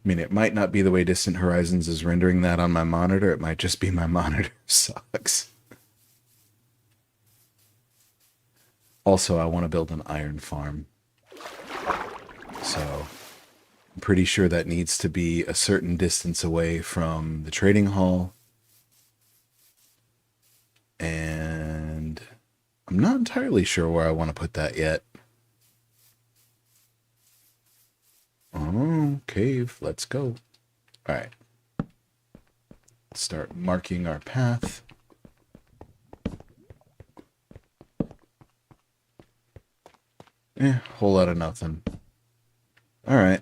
I mean, it might not be the way Distant Horizons is rendering that on my monitor. It might just be my monitor sucks. Also, I want to build an iron farm. So, I'm pretty sure that needs to be a certain distance away from the trading hall. And I'm not entirely sure where I want to put that yet. Oh, cave. Let's go. All right. Start marking our path. Whole lot of nothing. All right.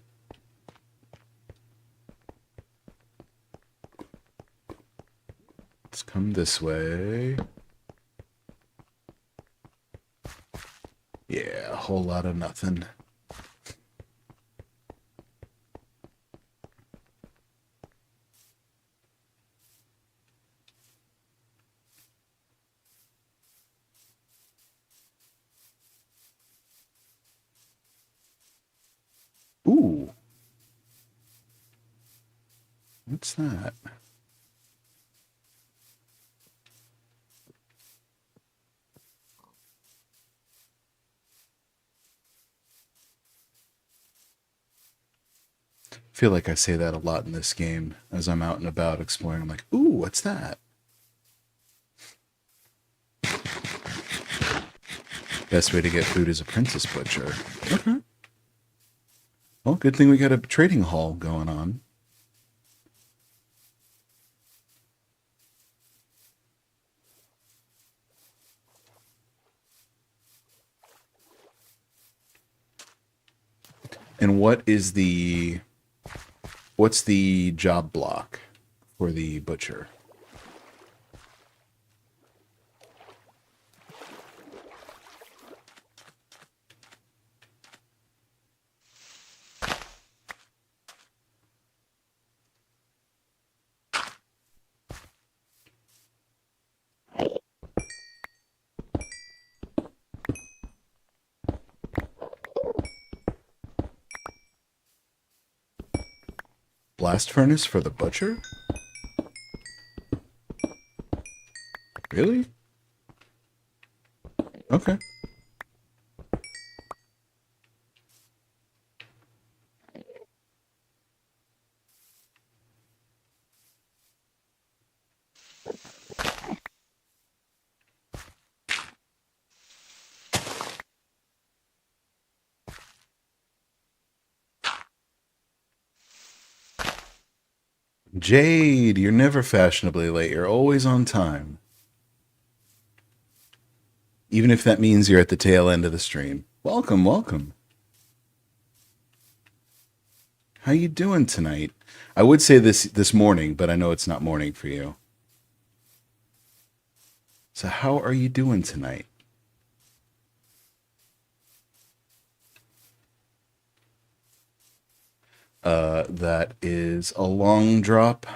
Let's come this way. Yeah, a whole lot of nothing. Ooh. What's that? I feel like I say that a lot in this game as I'm out and about exploring. I'm like, ooh, what's that? Best way to get food is Apprentice Butcher. Okay. Well, good thing we got a trading hall going on. And what's the job block for the butcher? Blast furnace for the butcher? Really? Okay. Jade, you're never fashionably late. You're always on time. Even if that means you're at the tail end of the stream. Welcome, welcome. How you doing tonight? I would say this morning, but I know it's not morning for you. So how are you doing tonight? That is a long drop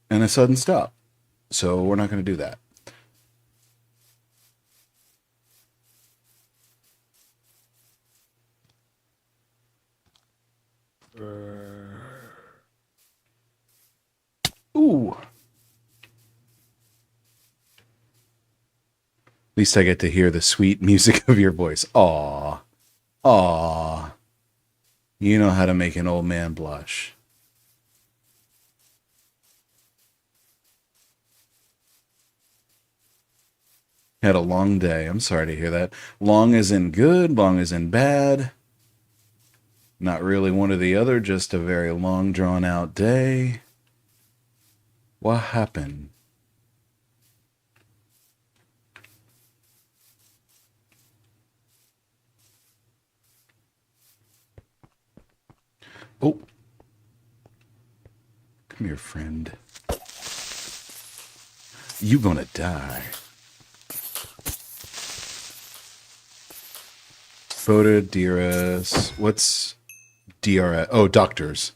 and a sudden stop. So we're not going to do that. Ooh. At least I get to hear the sweet music of your voice. Aw. Aw. You know how to make an old man blush. Had a long day. I'm sorry to hear that. Long as in good, long as in bad. Not really one or the other, just a very long, drawn out day. What happened? Oh. Come here, friend. You gonna die. Boda, DRS. What's DRS? Oh, doctors.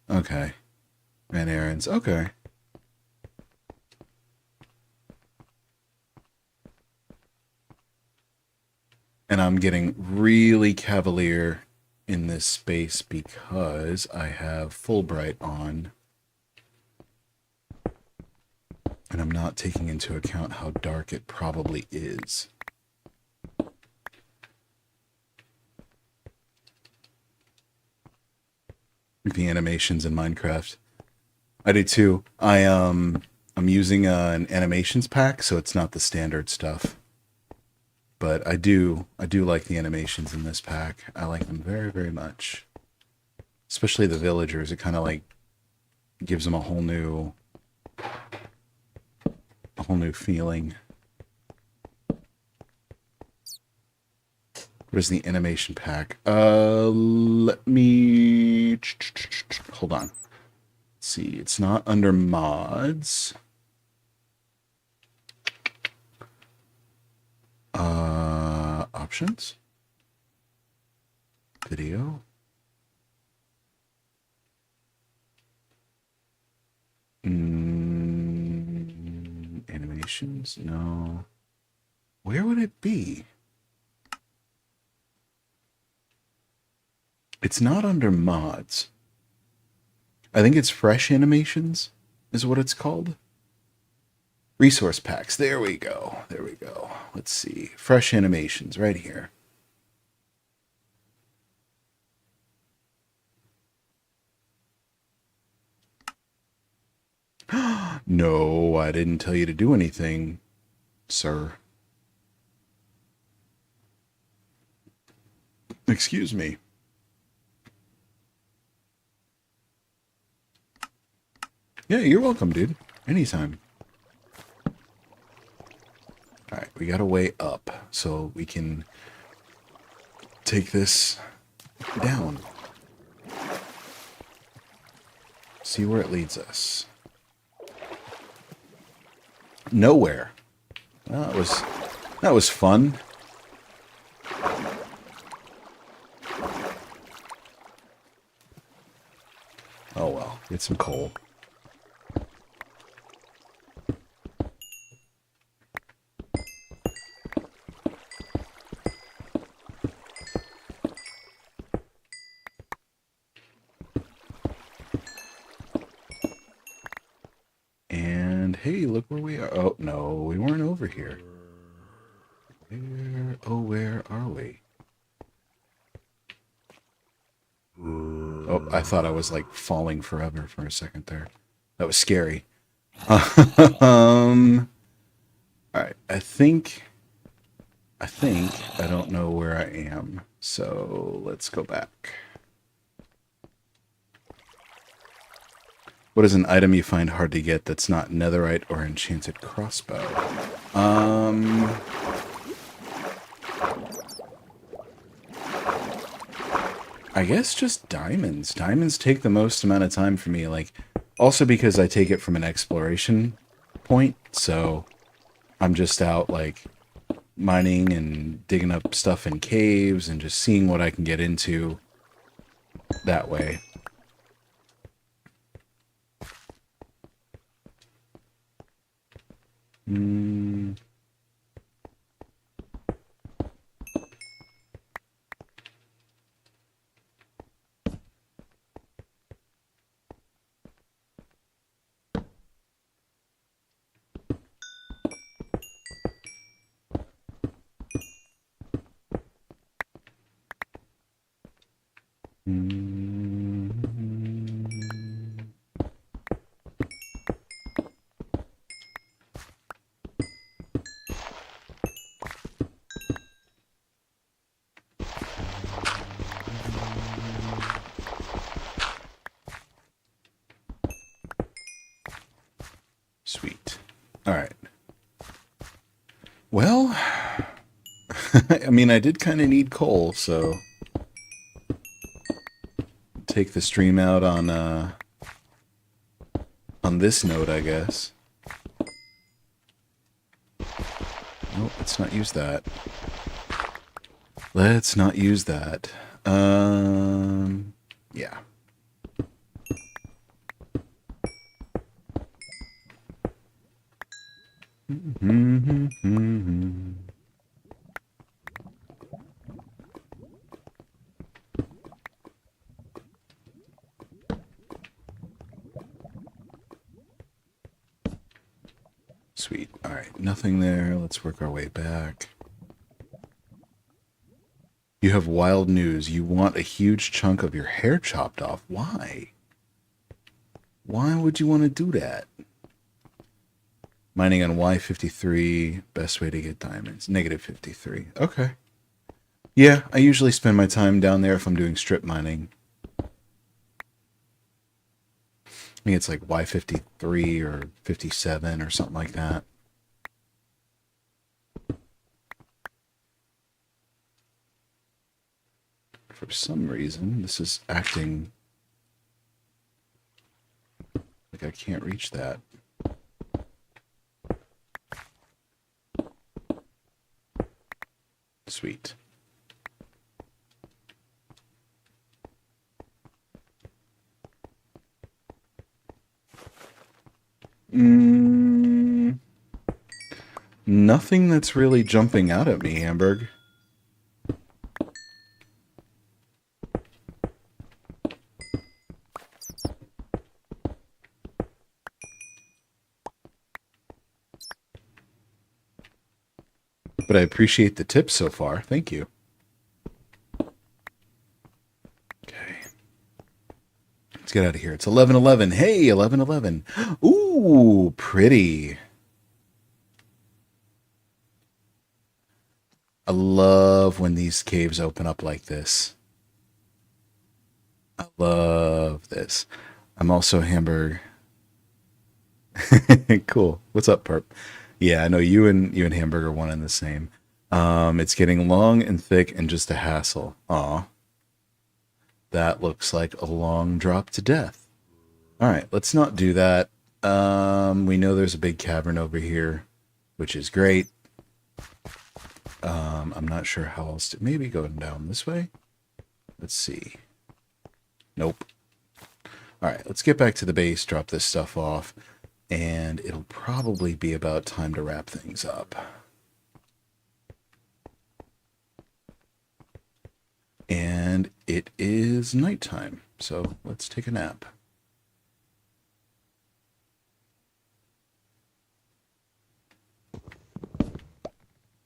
Okay. And errands. Okay. And I'm getting really cavalier in this space because I have Fulbright on. And I'm not taking into account how dark it probably is. The animations in Minecraft. I do too. I'm using an animations pack, so it's not the standard stuff. But I do like the animations in this pack. I like them very, very much. Especially the villagers. It kind of like gives them a whole new feeling. What is the animation pack? Let me hold on. Let's see, it's not under mods. Options. Video. Animations? No. Where would it be? It's not under mods. I think it's fresh animations is what it's called. Resource packs. There we go. There we go. Let's see. Fresh animations right here. No, I didn't tell you to do anything, sir. Excuse me. Yeah, you're welcome, dude. Anytime. Alright, we got a way up, so we can take this down. See where it leads us. Nowhere. Well, that was fun. Oh well, get some coal. And hey, look where we are. Oh no, we weren't over here. Where are we? Oh, I thought I was like falling forever for a second there. That was scary. All right, I think I don't know where I am. So let's go back. What is an item you find hard to get that's not netherite or enchanted crossbow? I guess just diamonds. Diamonds take the most amount of time for me. Like, also because I take it from an exploration point, so I'm just out like mining and digging up stuff in caves and just seeing what I can get into that way. Sweet. All right. Well, I mean, I did kind of need coal, so take the stream out on this note, I guess. Nope, let's not use that. Let's not use that. Yeah. Sweet. All right, nothing there. Let's work our way back. You have wild news. You want a huge chunk of your hair chopped off. Why? Why would you want to do that? Mining on Y53. Best way to get diamonds. -53. Okay. Yeah, I usually spend my time down there if I'm doing strip mining. I think it's like Y53 or 57 or something like that. For some reason, this is acting like I can't reach that. Sweet. Nothing that's really jumping out at me, Hamburg. But I appreciate the tips so far. Thank you. Okay. Let's get out of here. It's 11:11. Hey, 11:11. Ooh, pretty. I love when these caves open up like this. I love this. I'm also Hamburg. Cool. What's up, Perp? Yeah, I know you and Hamburg are one and the same. It's getting long and thick and just a hassle. Aw. That looks like a long drop to death. All right, let's not do that. We know there's a big cavern over here, which is great. I'm not sure how else to... Maybe going down this way? Let's see. Nope. All right, let's get back to the base, drop this stuff off, and it'll probably be about time to wrap things up. And it is nighttime, so let's take a nap.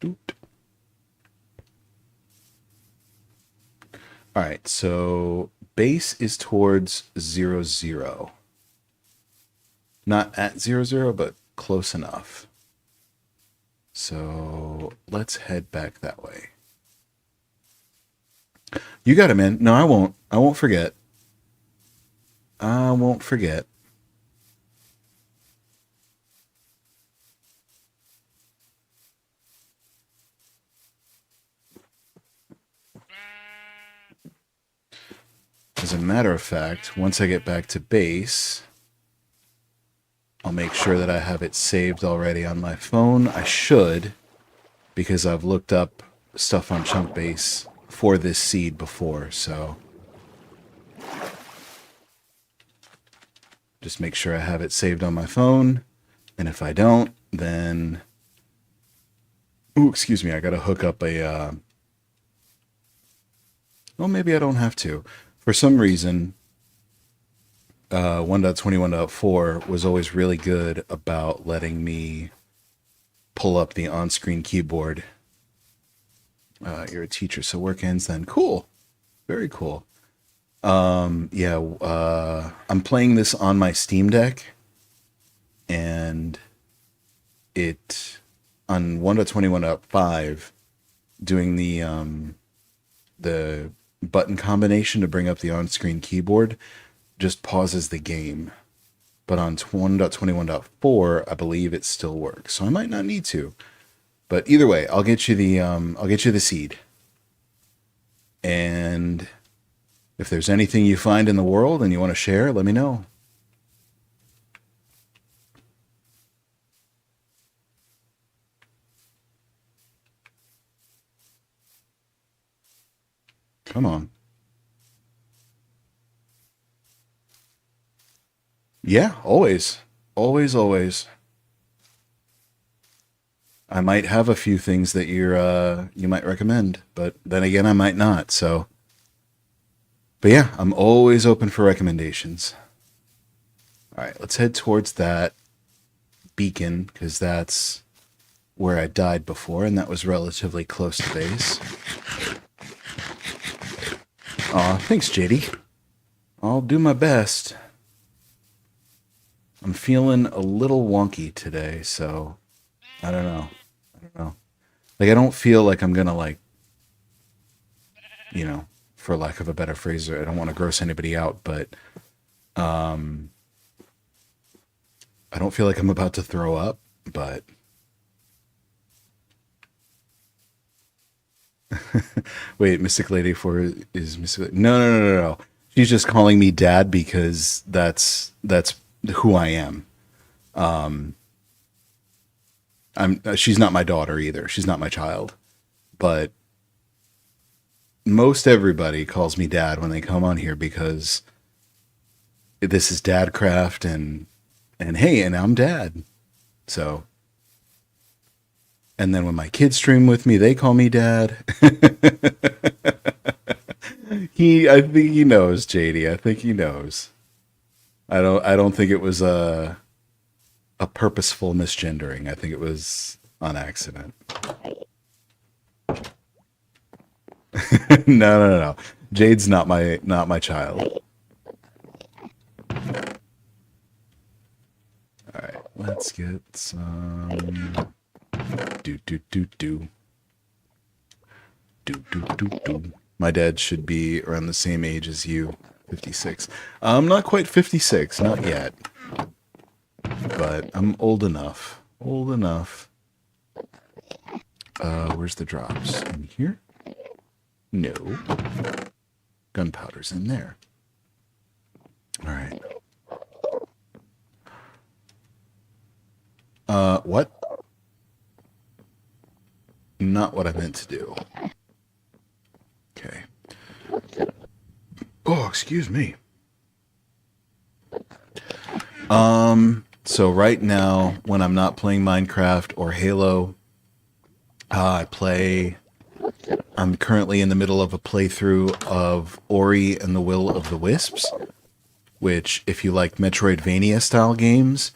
Doot. All right, so base is towards 0, 0. Not at 0, 0, but close enough. So let's head back that way. You got it, man. No, I won't. I won't forget. I won't forget. As a matter of fact, once I get back to base, I'll make sure that I have it saved already on my phone. I should, because I've looked up stuff on Chunkbase for this seed before, so just make sure I have it saved on my phone, and if I don't, then... Ooh, excuse me, I gotta hook up a... Well, maybe I don't have to. For some reason, 1.21.4 was always really good about letting me pull up the on-screen keyboard. You're a teacher, so work ends then. Cool. Very cool. Yeah, I'm playing this on my Steam Deck, and it, on 1.21.5, doing the button combination to bring up the on-screen keyboard just pauses the game. But on 1.21.4, I believe it still works. So I might not need to. But either way, I'll get you the seed. And if there's anything you find in the world and you want to share, let me know. Come on. Yeah, always. Always, always. I might have a few things that you might recommend, but then again, I might not, so. But yeah, I'm always open for recommendations. All right, let's head towards that Beacon, because that's where I died before, and that was relatively close to base. Aw, thanks, JD. I'll do my best. I'm feeling a little wonky today, so I don't know. Like, I don't feel like I'm gonna, like, for lack of a better phrase, I don't want to gross anybody out, but I don't feel like I'm about to throw up, but wait, Mystic Lady 4 is Mystic Lady. No. She's just calling me dad because that's who I am. She's not my daughter either. She's not my child. But most everybody calls me dad when they come on here because this is Dadcraft and hey, and I'm dad. So, and then when my kids stream with me, they call me dad. I think he knows, JD. I think he knows. I don't think it was a purposeful misgendering. I think it was on accident. No. Jade's not my child. All right, let's get some do. My dad should be around the same age as you, 56. I'm not quite 56, not yet. But I'm old enough. Where's the drops? In here? No. Gunpowder's in there. All right. What? Not what I meant to do. Okay. Oh, excuse me. So right now, when I'm not playing Minecraft or Halo, I'm currently in the middle of a playthrough of Ori and the Will of the Wisps, which, if you like Metroidvania style games,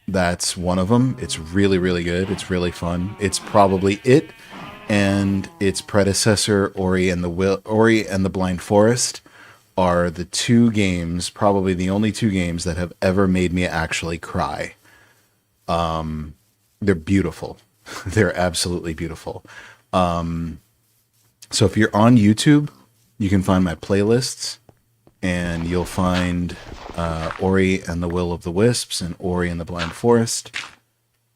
that's one of them. It's really, really good. It's really fun. It's probably it and its predecessor, Ori and the Blind Forest, are the two games, probably the only two games that have ever made me actually cry. They're beautiful. They're absolutely beautiful. So if you're on YouTube, you can find my playlists, and you'll find Ori and the Will of the Wisps and Ori and the Blind Forest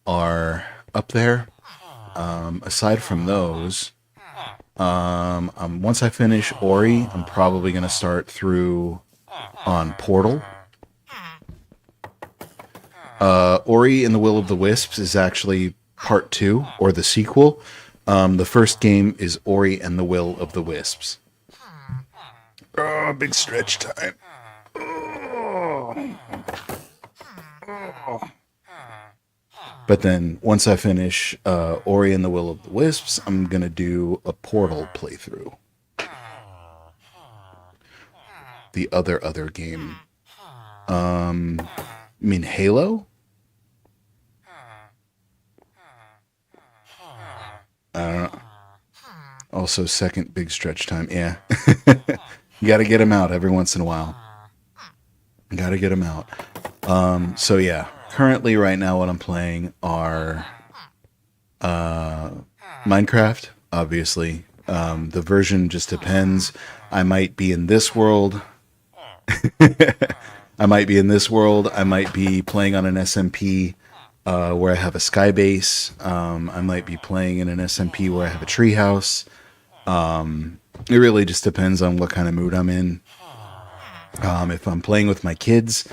are up there. Aside from those, once I finish Ori, I'm probably going to start through on Portal. Ori and the Will of the Wisps is actually part 2, or the sequel. The first game is Ori and the Will of the Wisps. Oh, big stretch time. Oh. But then, once I finish Ori and the Will of the Wisps, I'm going to do a Portal playthrough. The other game. Halo? I don't know. Also, second big stretch time. Yeah. You got to get them out every once in a while. Got to get them out. So yeah, currently right now what I'm playing are Minecraft, obviously. The version just depends. I might be in this world. I might be playing on an SMP where I have a sky base. I might be playing in an SMP where I have a treehouse. It really just depends on what kind of mood I'm in. If I'm playing with my kids,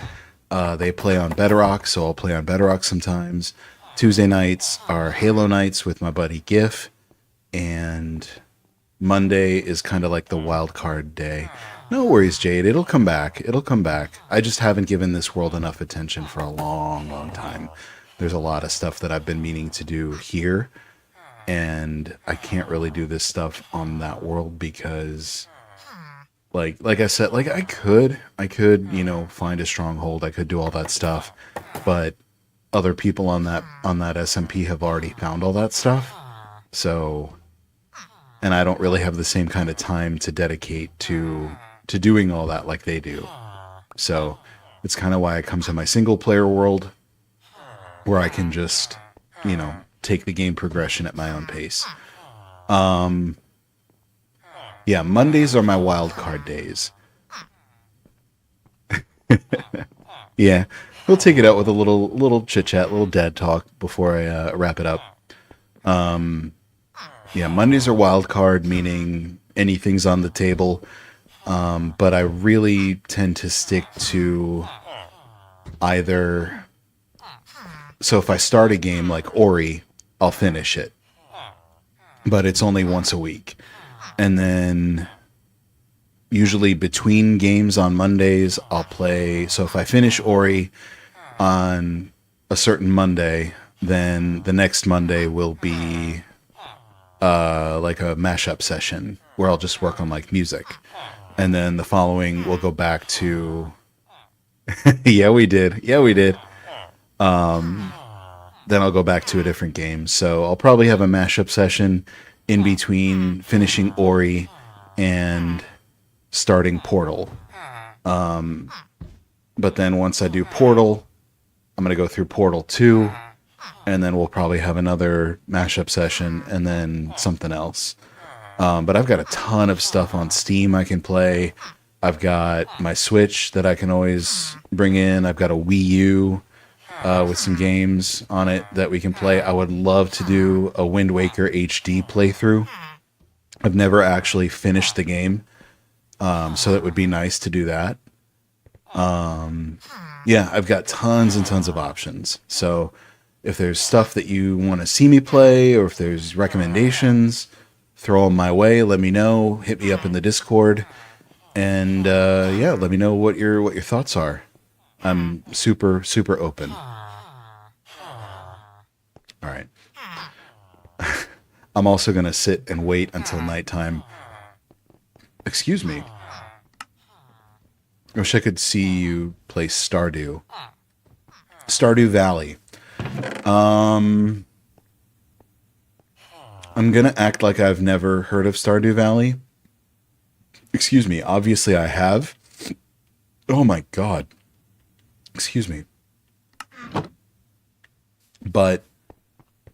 they play on Bedrock, so I'll play on Bedrock sometimes. Tuesday nights are Halo nights with my buddy Gif, and Monday is kind of like the wild card day. No worries, Jade. It'll come back. I just haven't given this world enough attention for a long, long time. There's a lot of stuff that I've been meaning to do here, and I can't really do this stuff on that world because, Like I said, like I could, you know, find a stronghold. I could do all that stuff, but other people on that SMP have already found all that stuff. So, and I don't really have the same kind of time to dedicate to doing all that like they do. So, it's kind of why I come to my single player world where I can just, you know, take the game progression at my own pace. Yeah, Mondays are my wild card days. Yeah, we'll take it out with a little chit chat, little dad talk before I wrap it up. Yeah, Mondays are wild card, meaning anything's on the table. But I really tend to stick to either. So if I start a game like Ori, I'll finish it, but it's only once a week, and then usually between games on Mondays, I'll play. So if I finish Ori on a certain Monday, then the next Monday will be like a mashup session where I'll just work on like music. And then the following we'll go back to yeah, we did. Yeah, we did. Then I'll go back to a different game. So I'll probably have a mashup session in between finishing Ori and starting Portal. But then once I do Portal, I'm going to go through Portal 2, and then we'll probably have another mashup session and then something else. But I've got a ton of stuff on Steam I can play. I've got my Switch that I can always bring in. I've got a Wii U with some games on it that we can play. I would love to do a Wind Waker HD playthrough. I've never actually finished the game, so it would be nice to do that. Yeah, I've got tons and tons of options. So if there's stuff that you want to see me play, or if there's recommendations, throw them my way. Let me know. Hit me up in the Discord, and yeah, let me know what your thoughts are. I'm super open. All right. I'm also gonna sit and wait until nighttime. Excuse me. I wish I could see you play Stardew. Stardew Valley. I'm gonna act like I've never heard of Stardew Valley. Excuse me. Obviously, I have. Oh my god. Excuse me. But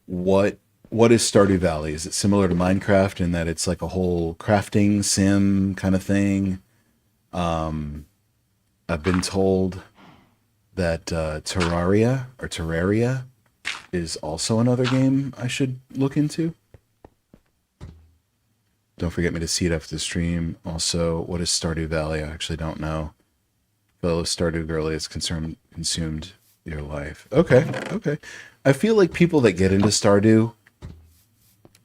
what is Stardew Valley? Is it similar to Minecraft in that it's like a whole crafting sim kind of thing? I've been told that Terraria is also another game I should look into. Don't forget me to see it after the stream. Also, what is Stardew Valley? I actually don't know. Fellow Stardew girly has consumed your life. Okay, okay. I feel like people that get into Stardew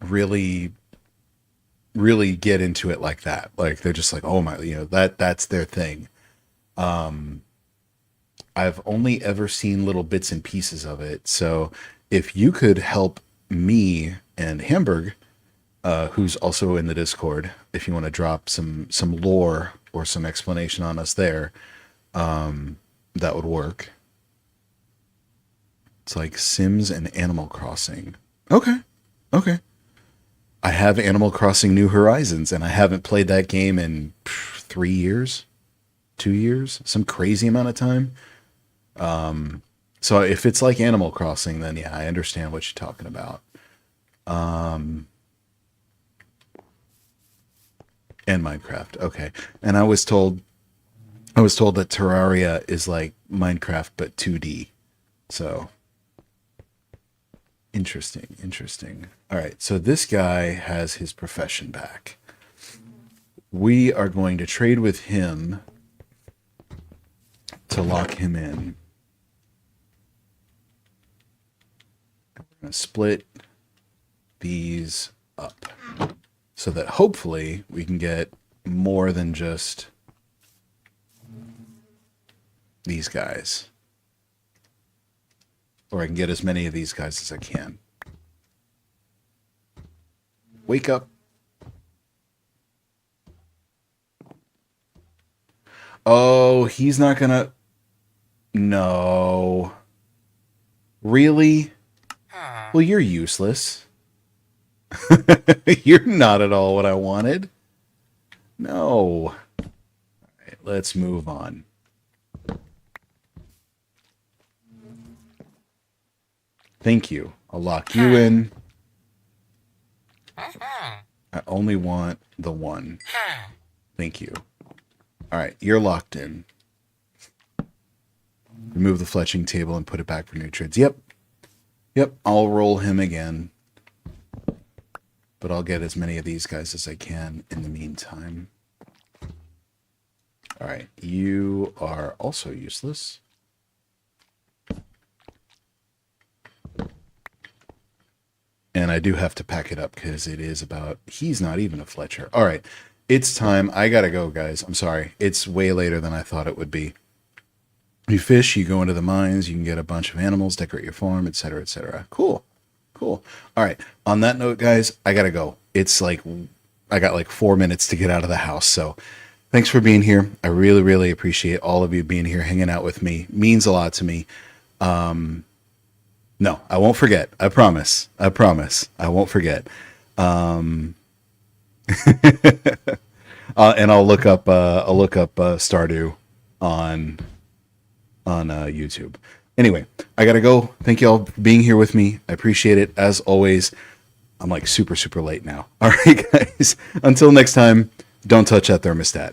really get into it like that. Like they're just like, oh my, you know, that's their thing. I've only ever seen little bits and pieces of it. So if you could help me and Hamburg, who's also in the Discord, if you want to drop some lore or some explanation on us there, that would work. It's like Sims and Animal Crossing. Okay. Okay. I have Animal Crossing New Horizons, and I haven't played that game in 3 years, 2 years, some crazy amount of time. So if it's like Animal Crossing, then yeah, I understand what you're talking about. And Minecraft. Okay. And I was told that Terraria is like Minecraft but 2D. So interesting. All right. So this guy has his profession back. We are going to trade with him to lock him in. We're going to split these up so that hopefully we can get more than just these guys. Or I can get as many of these guys as I can. Wake up. Oh, he's not gonna. No. Really? Well, you're useless. You're not at all what I wanted. No. All right, let's move on. Thank you. I'll lock you in. I only want the one. Thank you. All right, you're locked in. Remove the fletching table and put it back for nutrients. Yep. Yep, I'll roll him again. But I'll get as many of these guys as I can in the meantime. All right, you are also useless. And I do have to pack it up because it is about... He's not even a Fletcher. All right, it's time. I gotta go, guys. I'm sorry. It's way later than I thought it would be. You fish, you go into the mines, you can get a bunch of animals, decorate your farm, etc., etc. Cool. Cool. All right. On that note, guys, I gotta go. It's like... I got like 4 minutes to get out of the house, so... Thanks for being here. I really, really appreciate all of you being here, hanging out with me. Means a lot to me. No, I won't forget. I promise. I promise. I won't forget. And I'll look up Stardew on YouTube. Anyway, I gotta go. Thank you all for being here with me. I appreciate it as always. I'm like super, super late now. All right, guys. Until next time, don't touch that thermostat.